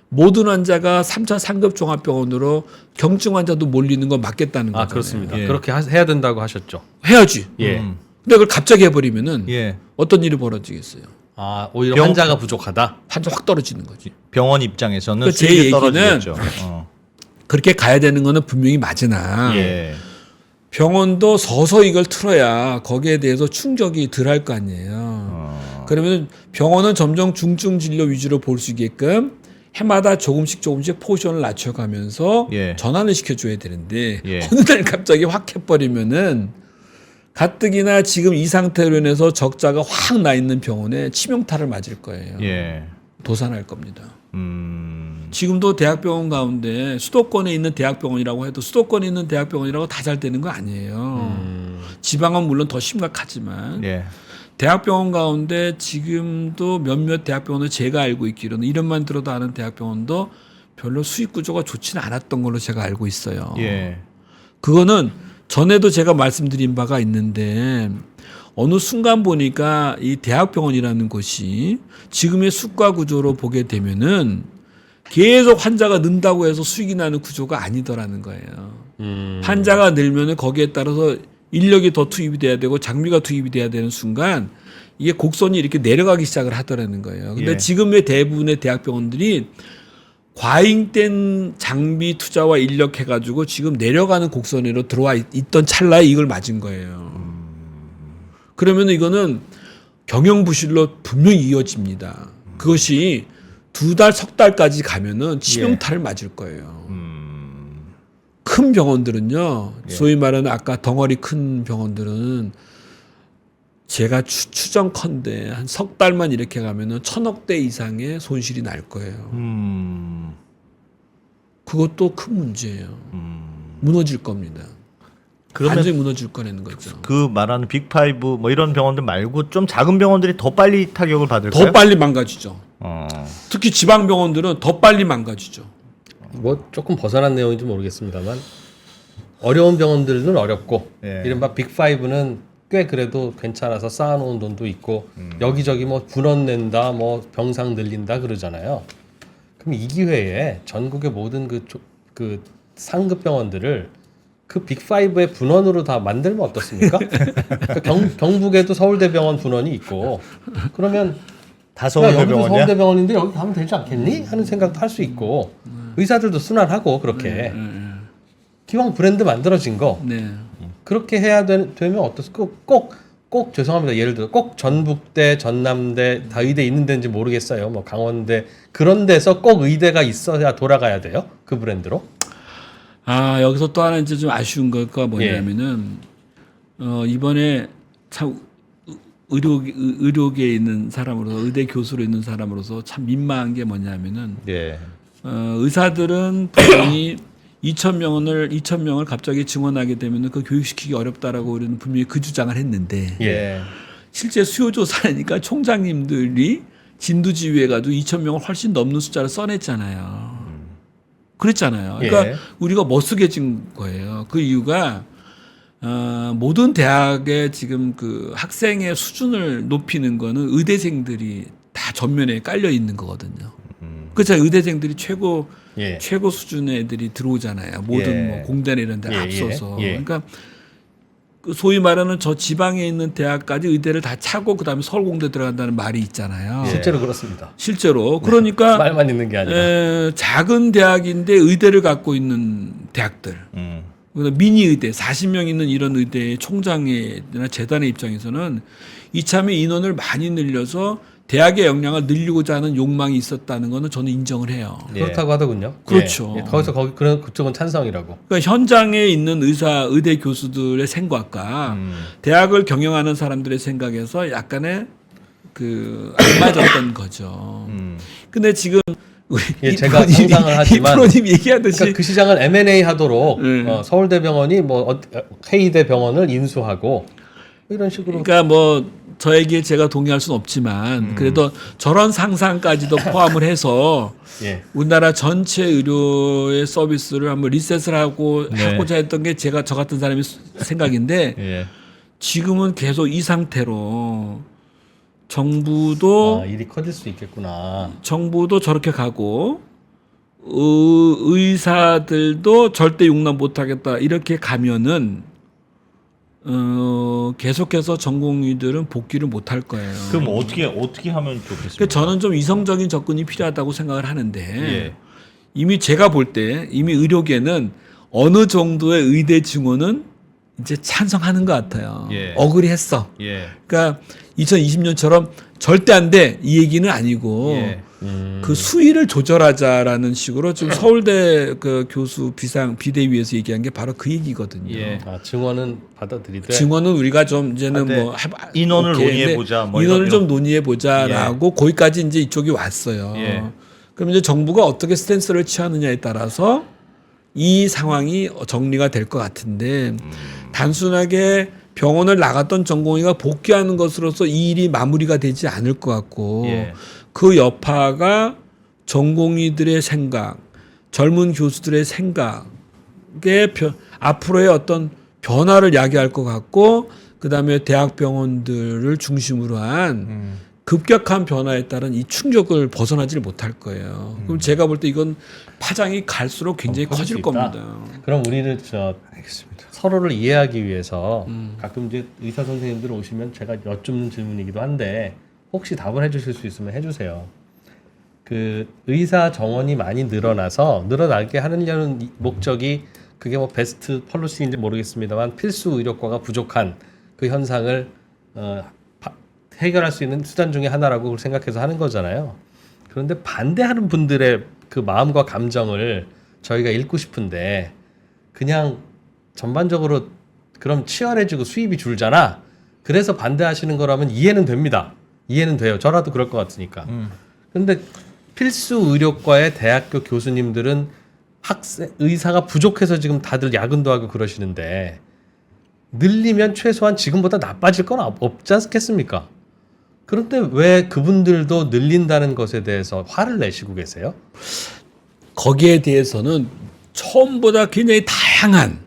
S3: 모든 환자가 3차 상급 종합병원으로 경증 환자도 몰리는 거 막겠다는 거잖아요.
S2: 그렇습니다.
S1: 예.
S2: 그렇게 해야 된다고 하셨죠.
S3: 해야지.
S2: 예.
S3: 근데 그걸 갑자기 해버리면은
S1: 예.
S3: 어떤 일이 벌어지겠어요?
S2: 오히려 환자가 부족하다.
S3: 환자 확 떨어지는 거지.
S1: 병원 입장에서는
S3: 그러니까 제
S1: 수익이
S3: 얘기는
S1: 떨어지겠죠.
S3: 그렇게 가야 되는 거는 분명히 맞으나
S1: 예.
S3: 병원도 서서히 이걸 틀어야 거기에 대해서 충격이 덜 할 거 아니에요. 그러면 병원은 점점 중증 진료 위주로 볼 수 있게끔 해마다 조금씩 포션을 낮춰가면서
S1: 예.
S3: 전환을 시켜줘야 되는데
S1: 예.
S3: 어느 날 갑자기 확 해버리면은 가뜩이나 지금 이 상태로 인해서 적자가 확 나 있는 병원에 치명타를 맞을 거예요.
S1: 예.
S3: 도산할 겁니다. 지금도 대학병원 가운데 수도권에 있는 대학병원이라고 해도 수도권에 있는 대학병원이라고 다 잘 되는 거 아니에요. 지방은 물론 더 심각하지만
S1: 예.
S3: 대학병원 가운데 지금도 몇몇 대학병원을 제가 알고 있기로는 이름만 들어도 아는 대학병원도 별로 수익 구조가 좋지는 않았던 걸로 제가 알고 있어요.
S1: 예.
S3: 그거는 전에도 제가 말씀드린 바가 있는데 어느 순간 보니까 이 대학병원이라는 곳이 지금의 수가 구조로 보게 되면은 계속 환자가 는다고 해서 수익이 나는 구조가 아니더라는 거예요. 환자가 늘면은 거기에 따라서 인력이 더 투입이 돼야 되고 장비가 투입이 돼야 되는 순간 이게 곡선이 이렇게 내려가기 시작을 하더라는 거예요. 근데
S1: 예.
S3: 지금의 대부분의 대학병원들이 과잉된 장비 투자와 인력 해가지고 지금 내려가는 곡선으로 들어와 있던 찰나에 이걸 맞은 거예요. 그러면 이거는 경영 부실로 분명히 이어집니다. 그것이 2달, 석 달까지 가면은 치명타를 맞을 거예요. 큰 병원들은요, 소위 말하는 아까 덩어리 큰 병원들은 제가 추정컨대 한 석 달만 이렇게 가면은 1,000억대 이상의 손실이 날 거예요. 그것도 큰 문제예요. 무너질 겁니다.
S1: 그러면
S3: 완전히 무너질 거라는 거죠.
S1: 그 말하는 빅5 뭐 이런 병원들 말고 좀 작은 병원들이 더 빨리 타격을 받을까요?
S3: 더 빨리 망가지죠.
S1: 어.
S3: 특히 지방 병원들은 더 빨리 망가지죠.
S2: 뭐 조금 벗어난 내용인지 모르겠습니다만 어려운 병원들은 어렵고
S1: 예.
S2: 이른바 빅5는 꽤 그래도 괜찮아서 쌓아놓은 돈도 있고 여기저기 뭐 분원 낸다 뭐 병상 늘린다 그러잖아요. 그럼 이 기회에 전국의 모든 그 상급 병원들을 그 빅5의 분원으로 다 만들면 어떻습니까? 그러니까 경북에도 서울대병원 분원이 있고 그러면
S1: 다
S2: 야,
S1: 서울대
S2: 여기도
S1: 병원이야?
S2: 서울대병원인데 여기 가면 되지 않겠니? 하는 생각도 할 수 있고 의사들도 순환하고 그렇게 기왕 브랜드 만들어진 거
S3: 네.
S2: 그렇게 해야 되면 어떻습니까? 꼭 죄송합니다. 예를 들어 꼭 전북대, 전남대 다 의대 있는 데인지 모르겠어요. 뭐 강원대 그런 데서 꼭 의대가 있어야 돌아가야 돼요. 그 브랜드로.
S3: 아 여기서 또 하나 이제 좀 아쉬운 거가 뭐냐면은 이번에 참 의료계에 있는 사람으로서 의대 교수로 있는 사람으로서 참 민망한 게 뭐냐면은
S1: 예.
S3: 의사들은 분명히 2,000명을 갑자기 증원하게 되면은 그 교육시키기 어렵다라고 우리는 분명히 그 주장을 했는데
S1: 예.
S3: 실제 수요 조사하니까 총장님들이 진두지휘해 가지고 2,000명을 훨씬 넘는 숫자를 써냈잖아요. 그랬잖아요. 그러니까
S2: 예.
S3: 우리가 멋쓰게진 거예요. 그 이유가 모든 대학의 지금 그 학생의 수준을 높이는 거는 의대생들이 다 전면에 깔려 있는 거거든요. 그렇죠. 의대생들이 최고 수준의 애들이 들어오잖아요. 모든
S1: 예.
S3: 뭐 공대나 이런 데 앞서서.
S2: 예.
S3: 그러니까 그 소위 말하는 저 지방에 있는 대학까지 의대를 다 차고 그다음에 서울공대 들어간다는 말이 있잖아요.
S2: 실제로 그렇습니다.
S3: 실제로. 그러니까
S2: 말만 있는 게 아니라.
S3: 작은 대학인데 의대를 갖고 있는 대학들. 미니 의대 40명 있는 이런 의대의 총장이나 재단의 입장에서는 이참에 인원을 많이 늘려서 대학의 역량을 늘리고자 하는 욕망이 있었다는 거는 저는 인정을 해요.
S2: 그렇다고 하더군요.
S3: 그렇죠.
S2: 거기서 그쪽은 찬성이라고.
S3: 그러니까 현장에 있는 의대 교수들의 생각과 대학을 경영하는 사람들의 생각에서 약간의 그 안 맞았던 거죠. 근데 지금
S2: 예, 제가 상상을 하지만
S3: 프로님 얘기하듯이
S2: 그러니까 그 시장을 M&A 하도록
S3: 네.
S2: 서울대병원이 뭐 K대 병원을 인수하고 이런 식으로.
S3: 그러니까 뭐 저에게 제가 동의할 수는 없지만 그래도 저런 상상까지도 포함을 해서
S2: 예.
S3: 우리나라 전체 의료의 서비스를 한번 리셋을 하고자 했던 게 저 같은 사람의 생각인데
S1: 예.
S3: 지금은 계속 이 상태로 정부도
S2: 일이 커질 수 있겠구나.
S3: 정부도 저렇게 가고 의사들도 절대 용납 못하겠다 이렇게 가면은 계속해서 전공의들은 복귀를 못할 거예요.
S1: 그럼 어떻게 하면 좋겠습니까?
S3: 그러니까 저는 좀 이성적인 접근이 필요하다고 생각을 하는데
S1: 예.
S3: 이미 제가 볼 때 이미 의료계는 어느 정도의 의대 증원은 이제 찬성하는 것 같아요.
S1: 예.
S3: 어그리했어.
S1: 예.
S3: 그러니까 2020년처럼 절대 안 돼 이 얘기는 아니고
S1: 예.
S3: 그 수위를 조절하자라는 식으로 지금 서울대 그 교수 비대위에서 얘기한 게 바로 그 얘기거든요.
S1: 예.
S2: 증원은 받아들이되
S3: 증원은 우리가 좀 이제는
S1: 네.
S3: 뭐
S1: 인원을
S3: 오케이.
S1: 논의해 보자. 뭐
S3: 인원을
S1: 이런-
S3: 좀 논의해 보자라고 거기까지 이제 이쪽이 왔어요.
S1: 예.
S3: 그럼 이제 정부가 어떻게 스탠스를 취하느냐에 따라서 이 상황이 정리가 될 것 같은데 단순하게 병원을 나갔던 전공의가 복귀하는 것으로서 이 일이 마무리가 되지 않을 것 같고
S1: 예.
S3: 그 여파가 전공의들의 생각, 젊은 교수들의 생각에 앞으로의 어떤 변화를 야기할 것 같고 그다음에 대학병원들을 중심으로 한 급격한 변화에 따른 이 충격을 벗어나지를 못할 거예요. 그럼 제가 볼 때 이건 파장이 갈수록 굉장히
S2: 커질
S3: 커질
S2: 수 있다.
S3: 겁니다.
S2: 그럼 우리는 서로를 이해하기 위해서 가끔 이제 의사 선생님들 오시면 제가 여쭙는 질문이기도 한데 혹시 답을 해주실 수 있으면 해주세요. 그 의사 정원이 많이 늘어나게 하려는 목적이 그게 뭐 베스트 폴리시인지 모르겠습니다만 필수 의료과가 부족한 그 현상을 해결할 수 있는 수단 중에 하나라고 생각해서 하는 거잖아요. 그런데 반대하는 분들의 그 마음과 감정을 저희가 읽고 싶은데 그냥 전반적으로 그럼 치열해지고 수입이 줄잖아. 그래서 반대하시는 거라면 이해는 됩니다. 이해는 돼요. 저라도 그럴 것 같으니까. 그런데 필수 의료과의 대학교 교수님들은 의사가 부족해서 지금 다들 야근도 하고 그러시는데 늘리면 최소한 지금보다 나빠질 건 없지 않겠습니까? 그런데 왜 그분들도 늘린다는 것에 대해서 화를 내시고 계세요?
S3: 거기에 대해서는 처음보다 굉장히 다양한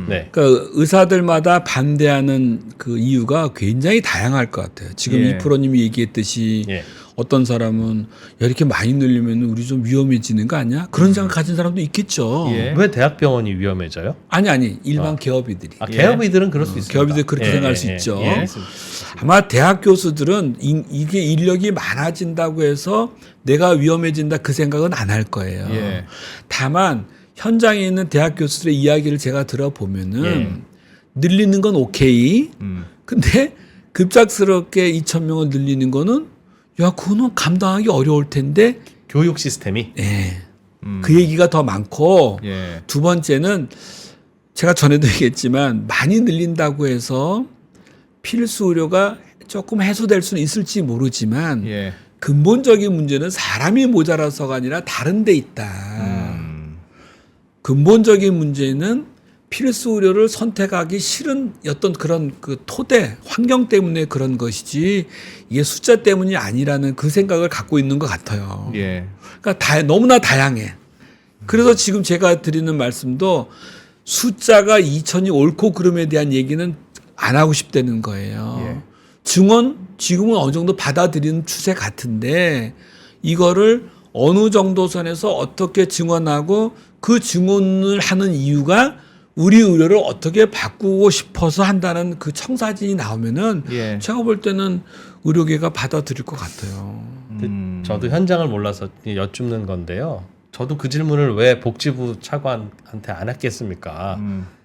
S2: 네.
S3: 그러니까 의사들마다 반대하는 그 이유가 굉장히 다양할 것 같아요. 지금
S1: 예.
S3: 이 프로님이 얘기했듯이
S2: 예.
S3: 어떤 사람은 야, 이렇게 많이 늘리면 우리 좀 위험해지는 거 아니야? 그런 생각 가진 사람도 있겠죠.
S1: 예.
S2: 왜 대학병원이 위험해져요?
S3: 아니 일반 개업이들이.
S2: 개업이들은 그럴 수 있습니다.
S3: 개업이들 그렇게 생각할 수 있죠.
S2: 예.
S3: 아마 대학 교수들은 이게 인력이 많아진다고 해서 내가 위험해진다 그 생각은 안 할 거예요.
S1: 예.
S3: 다만 현장에 있는 대학 교수들의 이야기를 제가 들어보면은
S1: 예.
S3: 늘리는 건 오케이. 근데 급작스럽게 2,000명을 늘리는 거는 야 그거는 감당하기 어려울 텐데.
S2: 교육 시스템이
S3: 예. 그 얘기가 더 많고
S1: 예.
S3: 두 번째는 제가 전에도 얘기했지만 많이 늘린다고 해서 필수 의료가 조금 해소될 수는 있을지 모르지만
S1: 예.
S3: 근본적인 문제는 사람이 모자라서가 아니라 다른 데 있다. 근본적인 문제는 필수 의료를 선택하기 싫은 어떤 그런 그 토대, 환경 때문에 그런 것이지 이게 숫자 때문이 아니라는 그 생각을 갖고 있는 것 같아요.
S1: 예.
S3: 그러니까 너무나 다양해. 그래서 지금 제가 드리는 말씀도 숫자가 2,000이 옳고 그름에 대한 얘기는 안 하고 싶다는 거예요.
S1: 예.
S3: 증언 지금은 어느 정도 받아들이는 추세 같은데 이거를 어느 정도 선에서 어떻게 증언하고 그 증언을 하는 이유가 우리 의료를 어떻게 바꾸고 싶어서 한다는 그 청사진이 나오면은
S1: 예.
S3: 제가 볼 때는 의료계가 받아들일 것 같아요.
S2: 저도 현장을 몰라서 여쭙는 건데요. 저도 그 질문을 왜 복지부 차관한테 안 했겠습니까?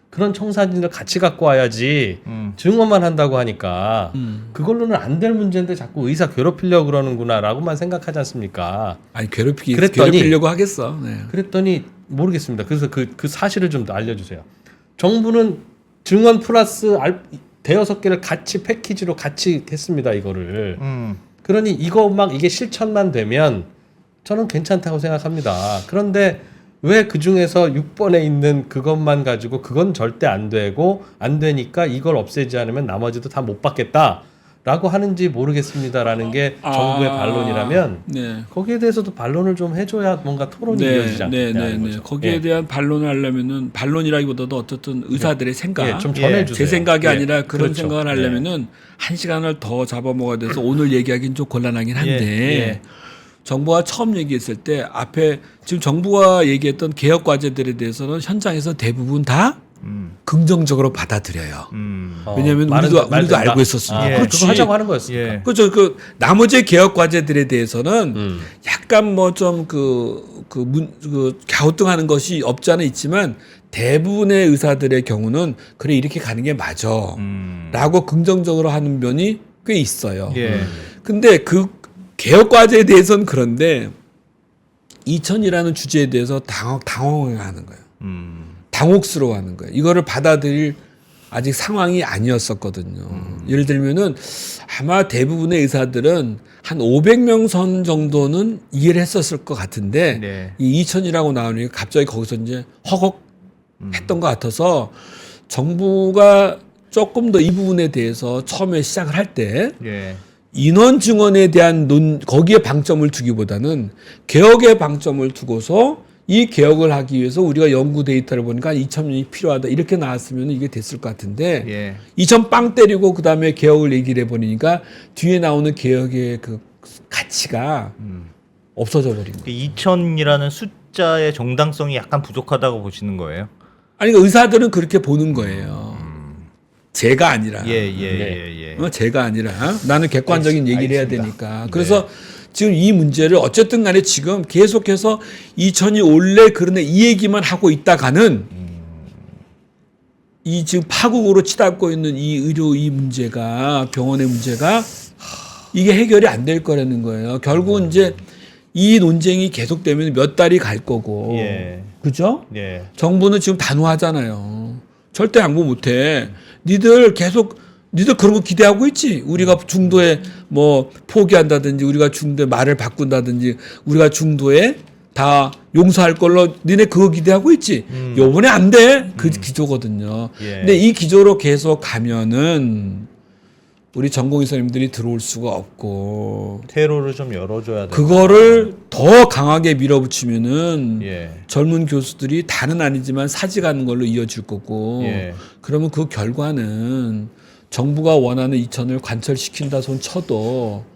S2: 그런 청사진을 같이 갖고 와야지 증언만 한다고 하니까 그걸로는 안 될 문제인데 자꾸 의사 괴롭히려고 그러는구나라고만 생각하지 않습니까?
S3: 아니 괴롭히려고
S2: 그랬더니
S3: 하겠어. 네.
S2: 그랬더니 모르겠습니다. 그래서 그 사실을 좀 알려주세요. 정부는 증언 플러스 대여섯 개를 같이 패키지로 같이 했습니다. 이거를. 그러니 이거 막 이게 실천만 되면 저는 괜찮다고 생각합니다. 그런데 왜 그 중에서 6번에 있는 그것만 가지고 그건 절대 안 되고 안 되니까 이걸 없애지 않으면 나머지도 다 못 받겠다라고 하는지 모르겠습니다라는 게 정부의 반론이라면
S3: 네.
S2: 거기에 대해서도 반론을 좀 해줘야 뭔가 토론이 이어지지 않겠냐는 거죠.
S3: 거기에
S2: 예.
S3: 대한 반론을 하려면은 반론이라기보다도 어쨌든 의사들의 생각,
S2: 예, 좀 전해주세요.
S3: 제 생각이
S2: 예,
S3: 아니라 그런
S2: 그렇죠.
S3: 생각을 하려면은 한 시간을 더 잡아먹어야 돼서 오늘 얘기하기는 좀 곤란하긴 한데
S2: 예.
S3: 정부가 처음 얘기했을 때 앞에 지금 정부가 얘기했던 개혁 과제들에 대해서는 현장에서 대부분 다 긍정적으로 받아들여요. 왜냐하면 우리도 알고 있었으니까.
S1: 예.
S3: 그렇지.
S2: 그거 하자고 하는 거였으니까.
S1: 예.
S3: 그렇죠. 그 나머지 개혁 과제들에 대해서는 약간 뭐 좀 갸우뚱하는 것이 없지 않아 있지만 대부분의 의사들의 경우는 그래 이렇게 가는 게 맞아라고 긍정적으로 하는 면이 꽤 있어요.
S1: 예.
S3: 근데 그 개혁 과제에 대해서는 그런데 2000이라는 주제에 대해서 당황하는 거예요. 당혹스러워하는 거예요. 이거를 받아들일 아직 상황이 아니었었거든요. 예를 들면은 아마 대부분의 의사들은 한 500명 선 정도는 이해를 했었을 것 같은데
S1: 네.
S3: 이 2000이라고 나오니까 갑자기 거기서 이제 허걱 했던 것 같아서 정부가 조금 더 이 부분에 대해서 처음에 시작을 할 때
S1: 예.
S3: 인원 증원에 대한 거기에 방점을 두기보다는 개혁에 방점을 두고서 이 개혁을 하기 위해서 우리가 연구 데이터를 보니까 2,000명이 필요하다 이렇게 나왔으면 이게 됐을 것 같은데
S1: 예.
S3: 2,000 빵 때리고 그 다음에 개혁을 얘기를 해버리니까 뒤에 나오는 개혁의 그 가치가 없어져 버린 거예요.
S1: 2,000이라는 숫자의 정당성이 약간 부족하다고 보시는 거예요?
S3: 아니 그러니까 의사들은 그렇게 보는 거예요. 제가 아니라.
S1: 예.
S3: 제가 아니라 나는 객관적인 얘기를 해야
S1: 알겠습니다.
S3: 되니까. 그래서 지금 이 문제를 어쨌든 간에 지금 계속해서 2,000이 올래 그러네 이 얘기만 하고 있다가는 이 지금 파국으로 치닫고 있는 이 의료 이 문제가 병원의 문제가 이게 해결이 안 될 거라는 거예요. 결국은 이제 이 논쟁이 계속되면 몇 달이 갈 거고.
S1: 예.
S3: 그죠?
S1: 예.
S3: 정부는 지금 단호하잖아요. 절대 양보 못해. 니들 그런 거 기대하고 있지. 우리가 중도에 뭐 포기한다든지 우리가 중도에 말을 바꾼다든지 우리가 중도에 다 용서할 걸로 니네 그거 기대하고 있지. 요번에 안 돼. 그 기조거든요.
S1: 예.
S3: 근데 이 기조로 계속 가면은 우리 전공의사님들이 들어올 수가 없고
S1: 퇴로를 좀 열어줘야 돼.
S3: 그거를 더 강하게 밀어붙이면은
S1: 예.
S3: 젊은 교수들이 다는 아니지만 사직하는 걸로 이어질 거고
S1: 예.
S3: 그러면 그 결과는 정부가 원하는 2,000을 관철시킨다 손 쳐도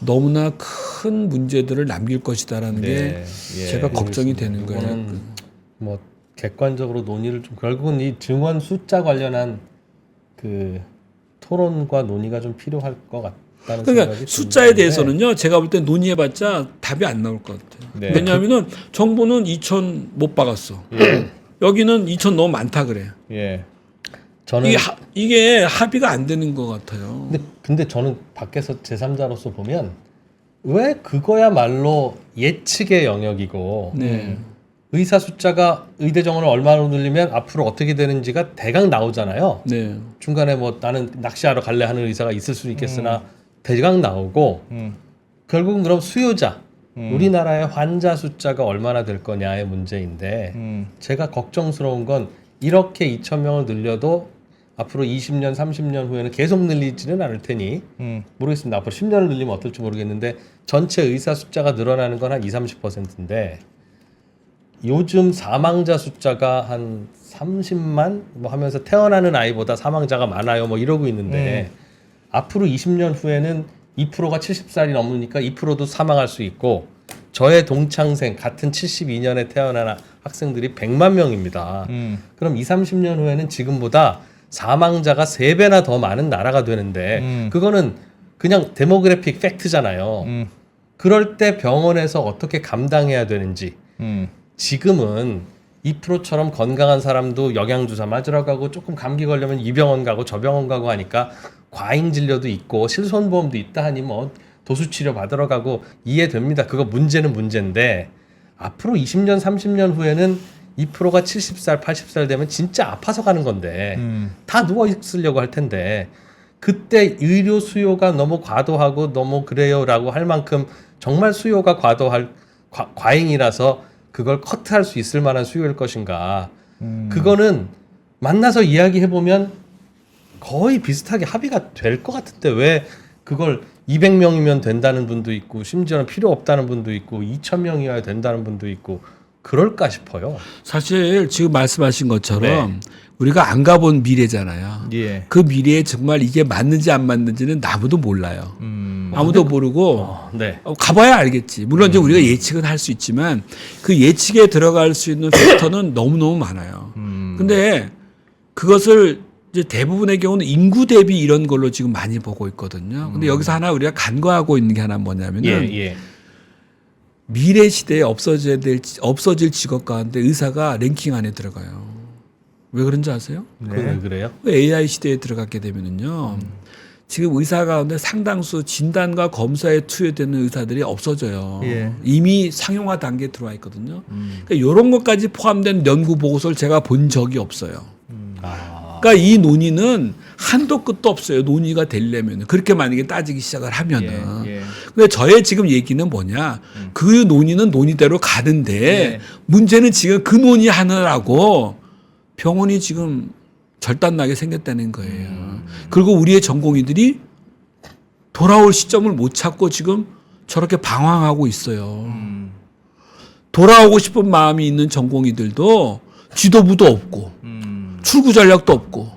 S3: 너무나 큰 문제들을 남길 것이다라는 게
S1: 예.
S3: 제가 걱정이 되는 거예요.
S2: 이거는 뭐 객관적으로 논의를 좀 결국은 이 증원 숫자 관련한 그 토론과 논의가 좀 필요할 것 같다는
S3: 그러니까
S2: 생각이
S3: 숫자에
S2: 드는데
S3: 대해서는요, 제가 볼 때 논의해봤자 답이 안 나올 것 같아요.
S1: 네.
S3: 왜냐하면은 정부는 2천 못 박았어.
S1: 예.
S3: 여기는 2천 너무 많다 그래.
S1: 예.
S2: 저는
S3: 이게 합의가 안 되는 것 같아요.
S2: 근데 저는 밖에서 제3자로서 보면 왜 그거야말로 예측의 영역이고
S3: 네.
S2: 의사 숫자가 의대 정원을 얼마로 늘리면 앞으로 어떻게 되는지가 대강 나오잖아요.
S3: 네.
S2: 중간에 뭐 나는 낚시하러 갈래 하는 의사가 있을 수 있겠으나 대강 나오고 결국은 그럼 수요자 우리나라의 환자 숫자가 얼마나 될 거냐의 문제인데 제가 걱정스러운 건 이렇게 2,000명을 늘려도 앞으로 20년, 30년 후에는 계속 늘리지는 않을 테니 모르겠습니다. 앞으로 10년을 늘리면 어떨지 모르겠는데 전체 의사 숫자가 늘어나는 건 한 20-30%인데 요즘 사망자 숫자가 한 30만 뭐 하면서 태어나는 아이보다 사망자가 많아요 뭐 이러고 있는데 앞으로 20년 후에는 2%가 70살이 넘으니까 2%도 사망할 수 있고 저의 동창생 같은 72년에 태어난 학생들이 100만 명입니다. 그럼 20-30년 후에는 지금보다 사망자가 3배나 더 많은 나라가 되는데 그거는 그냥 데모그래픽 팩트잖아요. 그럴 때 병원에서 어떻게 감당해야 되는지 지금은 2%처럼 건강한 사람도 영양주사 맞으러 가고 조금 감기 걸리면 이 병원 가고 저 병원 가고 하니까 과잉 진료도 있고 실손보험도 있다 하니 뭐 도수치료 받으러 가고 이해됩니다. 그거 문제는 문제인데 앞으로 20년 30년 후에는 2%가 70살 80살 되면 진짜 아파서 가는 건데 다 누워 있으려고 할 텐데 그때 의료 수요가 너무 과도하고 너무 그래요라고 할 만큼 정말 수요가 과잉이라서 그걸 커트할 수 있을 만한 수요일 것인가. 그거는 만나서 이야기해보면 거의 비슷하게 합의가 될 것 같은데 왜 그걸 200명이면 된다는 분도 있고 심지어는 필요 없다는 분도 있고 2,000명이어야 된다는 분도 있고 그럴까 싶어요.
S3: 사실 지금 말씀하신 것처럼 우리가 안 가본 미래잖아요.
S1: 예.
S3: 그 미래에 정말 이게 맞는지 안 맞는지는 아무도 몰라요. 아무도 모르고
S2: 네.
S3: 가봐야 알겠지. 물론 이제 우리가 예측은 할 수 있지만 그 예측에 들어갈 수 있는 팩터는 너무너무 많아요. 근데 그것을 이제 대부분의 경우는 인구 대비 이런 걸로 지금 많이 보고 있거든요. 근데 여기서 하나 우리가 간과하고 있는 게 하나 뭐냐면은 미래 시대에 없어질 직업 가운데 의사가 랭킹 안에 들어가요. 왜 그런지 아세요?
S2: 왜 그래요?
S3: AI 시대에 들어가게 되면은요. 지금 의사 가운데 상당수 진단과 검사에 투여되는 의사들이 없어져요.
S1: 예.
S3: 이미 상용화 단계에 들어와 있거든요. 그러니까 이런 것까지 포함된 연구 보고서를 제가 본 적이 없어요. 그러니까 이 논의는 한도 끝도 없어요. 논의가 되려면 그렇게 만약에 따지기 시작을 하면은.
S1: 예.
S3: 근데 저의 지금 얘기는 뭐냐? 그 논의는 논의대로 가는데
S1: 예.
S3: 문제는 지금 그 논의하느라고 병원이 지금 절단나게 생겼다는 거예요. 그리고 우리의 전공의들이 돌아올 시점을 못 찾고 지금 저렇게 방황하고 있어요. 돌아오고 싶은 마음이 있는 전공의들도 지도부도 없고 출구 전략도 없고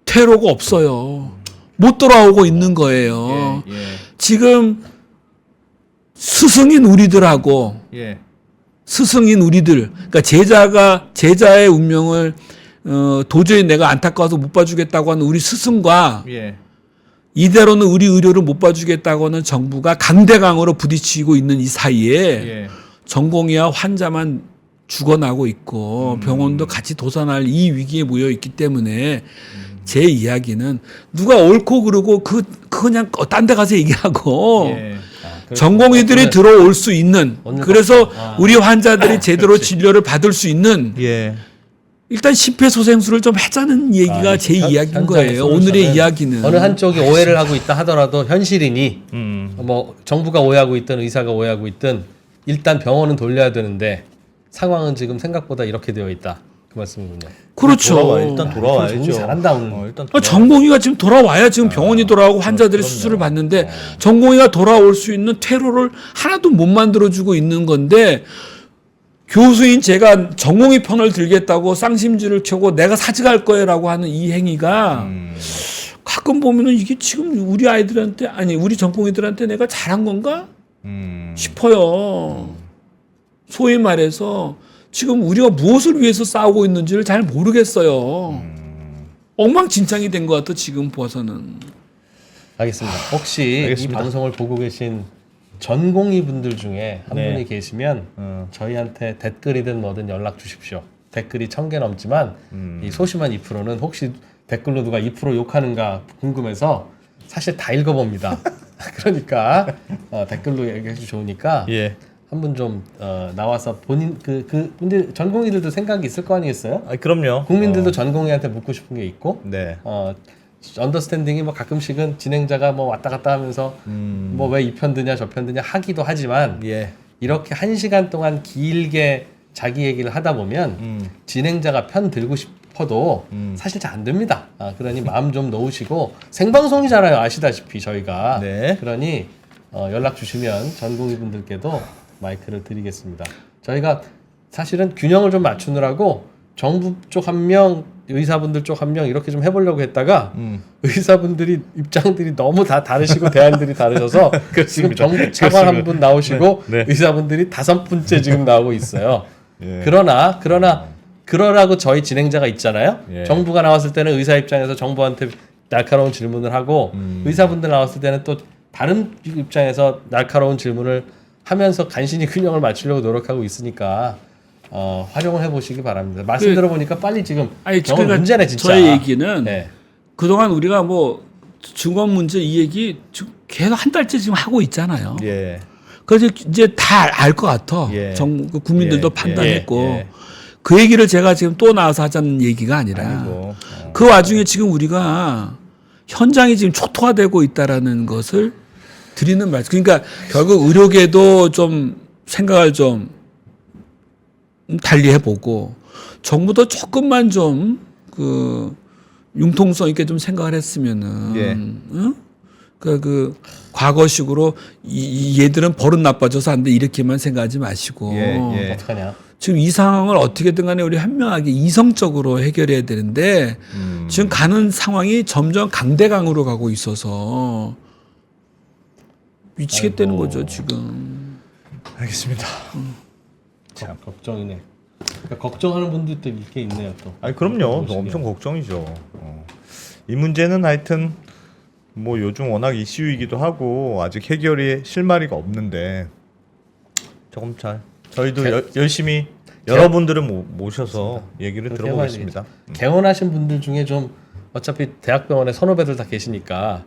S3: 퇴로가 없어요. 못 돌아오고 있는 거예요.
S1: 예.
S3: 지금 스승인 우리들하고
S1: 예.
S3: 스승인 우리들, 그러니까 제자의 운명을 도저히 내가 안타까워서 못 봐주겠다고 하는 우리 스승과
S1: 예.
S3: 이대로는 우리 의료를 못 봐주겠다고 하는 정부가 강대강으로 부딪히고 있는 이 사이에
S1: 예.
S3: 전공의와 환자만 죽어나고 있고 병원도 같이 도산할 이 위기에 모여 있기 때문에 제 이야기는 누가 옳고 그르고 그냥 딴 데 가서 얘기하고
S1: 예.
S3: 전공의들이 들어올 수 있는 그래서 우리 환자들이 제대로
S2: 그렇지.
S3: 진료를 받을 수 있는
S1: 예.
S3: 일단 심폐소생술을 좀 하자는 얘기가 제 이야기인 거예요. 오늘의 이야기는.
S2: 어느 한쪽이 오해를 하고 있다 하더라도 현실이니 뭐 정부가 오해하고 있든 의사가 오해하고 있든 일단 병원은 돌려야 되는데 상황은 지금 생각보다 이렇게 되어 있다. 그 말씀이군요.
S3: 그렇죠.
S1: 일단 돌아와야죠.
S2: 정리 잘한다 오늘.
S1: 일단
S3: 전공의가 지금 돌아와야 지금 병원이 돌아오고 환자들이 수술을 받는데 전공의가 돌아올 수 있는 퇴로를 하나도 못 만들어주고 있는 건데 교수인 제가 전공의 편을 들겠다고 쌍심지를 켜고 내가 사직할 거예요라고 하는 이 행위가 가끔 보면은 이게 지금 우리 아이들한테 아니 우리 전공의들한테 내가 잘한 건가 싶어요. 소위 말해서 지금 우리가 무엇을 위해서 싸우고 있는지를 잘 모르겠어요. 엉망진창이 된 것 같아 지금 봐서는.
S2: 알겠습니다. 혹시
S1: 알겠습니다.
S2: 이 방송을 보고 계신 전공의 분들 중에 한
S1: 네.
S2: 분이 계시면 저희한테 댓글이든 뭐든 연락 주십시오. 댓글이 1000개 넘지만 이 소심한 2%는 혹시 댓글로 누가 2% 욕하는가 궁금해서 사실 다 읽어봅니다. 그러니까 댓글로 얘기해 주셔 좋으니까
S1: 예.
S2: 한 분 좀 나와서 본인 근데 전공의들도 생각이 있을 거 아니겠어요?
S1: 아, 그럼요.
S2: 국민들도 전공의한테 묻고 싶은 게 있고
S1: 네.
S2: 언더스탠딩이 뭐 가끔씩은 진행자가 뭐 왔다 갔다 하면서 뭐 왜 이 편 드냐 저 편 드냐 하기도 하지만
S1: 예.
S2: 이렇게 1시간 동안 길게 자기 얘기를 하다 보면 진행자가 편 들고 싶어도 사실 잘 안 됩니다. 그러니 마음 좀 놓으시고 생방송이잖아요. 아시다시피 저희가.
S1: 네.
S2: 그러니 연락 주시면 전공의분들께도 마이크를 드리겠습니다. 저희가 사실은 균형을 좀 맞추느라고 정부 쪽 한 명, 의사분들 쪽 한 명 이렇게 좀 해보려고 했다가 의사분들이 입장들이 너무 다 다르시고 대안들이 다르셔서 지금 정부 차관 한 분 나오시고
S1: 네. 네.
S2: 의사분들이 5분째 지금 나오고 있어요.
S1: 예.
S2: 그러라고 저희 진행자가 있잖아요.
S1: 예.
S2: 정부가 나왔을 때는 의사 입장에서 정부한테 날카로운 질문을 하고 의사분들 나왔을 때는 또 다른 입장에서 날카로운 질문을 하면서 간신히 균형을 맞추려고 노력하고 있으니까 활용을 해보시기 바랍니다. 말씀 들어보니까 빨리 지금
S3: 아니,
S2: 너무
S3: 그러니까
S2: 문제네 진짜.
S3: 저의 얘기는
S2: 네.
S3: 그동안 우리가 뭐 증권 문제 이 얘기 지금 계속 한 달째 지금 하고 있잖아요.
S1: 예.
S3: 그래서 이제 다 알 것 같아.
S1: 예.
S3: 국민들도
S1: 예.
S3: 판단했고
S1: 예.
S3: 그 얘기를 제가 지금 또 나와서 하자는 얘기가 아니라
S1: 아이고.
S3: 그 와중에 지금 우리가 현장이 지금 초토화되고 있다라는 것을 드리는 말씀. 그러니까 결국 의료계도 좀 생각을 좀 달리 해보고 정부도 조금만 좀 그 융통성 있게 좀 생각을 했으면은
S1: 예.
S3: 응? 그 과거식으로 얘들은 버릇 나빠져서 안 돼 이렇게만 생각하지 마시고
S1: 예.
S2: 어떡하냐?
S3: 지금 이 상황을 어떻게든 간에 우리 현명하게 이성적으로 해결해야 되는데 지금 가는 상황이 점점 강대강으로 가고 있어서 미치겠다는 거죠 지금.
S1: 알겠습니다.
S2: 걱정이네. 그러니까 걱정하는 분들도 이렇게 있네요 또.
S1: 아니 그럼요. 엄청 걱정이죠. 이 문제는 하여튼 뭐 요즘 워낙 이슈이기도 하고 아직 해결이 실마리가 없는데 조금 잘 저희도 열심히 여러분들을 모셔서 얘기를
S2: 그렇게
S1: 들어보겠습니다.
S2: 개원하신 분들 중에 좀 어차피 대학병원에 선후배들 다 계시니까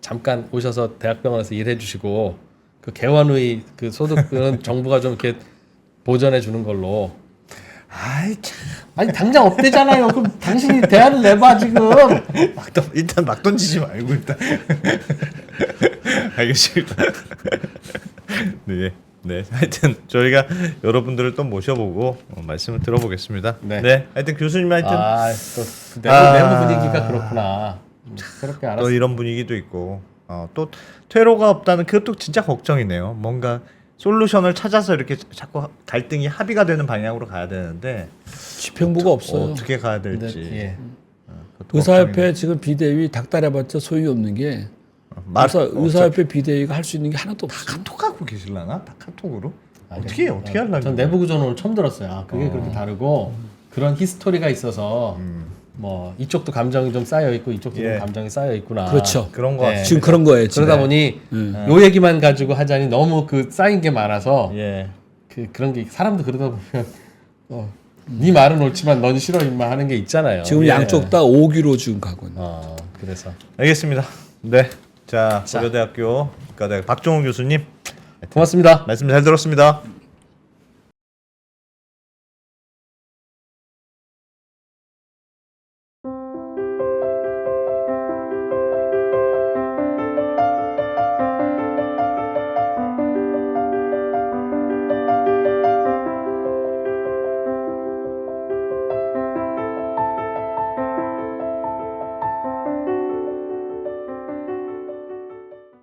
S2: 잠깐 오셔서 대학병원에서 일해 주시고 그 개원의 그 소득은 정부가 좀 이렇게 보전해 주는 걸로.
S1: 아이 참.
S2: 아니 당장 없대잖아요. 그럼 당신이 대안을 내봐 지금.
S1: 일단 막 던지지 말고 일단. 알겠습니다. 네. 네, 하여튼 저희가 여러분들을 또 모셔보고 말씀을 들어보겠습니다.
S2: 네.
S1: 하여튼 교수님 하여튼
S2: 또 내부 분위기가 그렇구나. 새롭게 알았어.
S1: 또 이런 분위기도 있고 또 퇴로가 없다는 그것도 진짜 걱정이네요. 뭔가 솔루션을 찾아서 이렇게 자꾸 갈등이 합의가 되는 방향으로 가야 되는데
S3: 집행부가 없어요.
S1: 어떻게 가야 될지.
S2: 예.
S1: 그것도
S3: 의사협회
S1: 걱정이네요.
S3: 지금 비대위 닥달해봤자 소용이 없는 게 의사협회 비대위가 할 수 있는 게 하나도 없어.
S1: 카톡하고 계실라나? 다 카톡으로?
S2: 아니,
S1: 어떻게 하려고?
S2: 전 내부 구조는 오늘 처음 들었어요. 그게 그렇게 다르고 그런 히스토리가 있어서 뭐 이쪽도 감정이 좀 쌓여 있고 이쪽도 좀 감정이 쌓여 있구나.
S3: 그렇죠.
S1: 그런 거 같아요.
S3: 지금 그런 거예요. 지금.
S2: 그러다 보니 요 얘기만 가지고 하자니 너무 그 쌓인 게 많아서
S1: 예.
S2: 그런 게 사람도 그러다 보면 네 말은 옳지만 넌 싫어 임마 하는 게 있잖아요.
S3: 지금 양쪽 다 5기로 지금 가고 있는.
S2: 그래서
S1: 알겠습니다. 네. 자, 고려대학교 의과대학 박종훈 교수님
S2: 고맙습니다.
S1: 말씀 잘 들었습니다.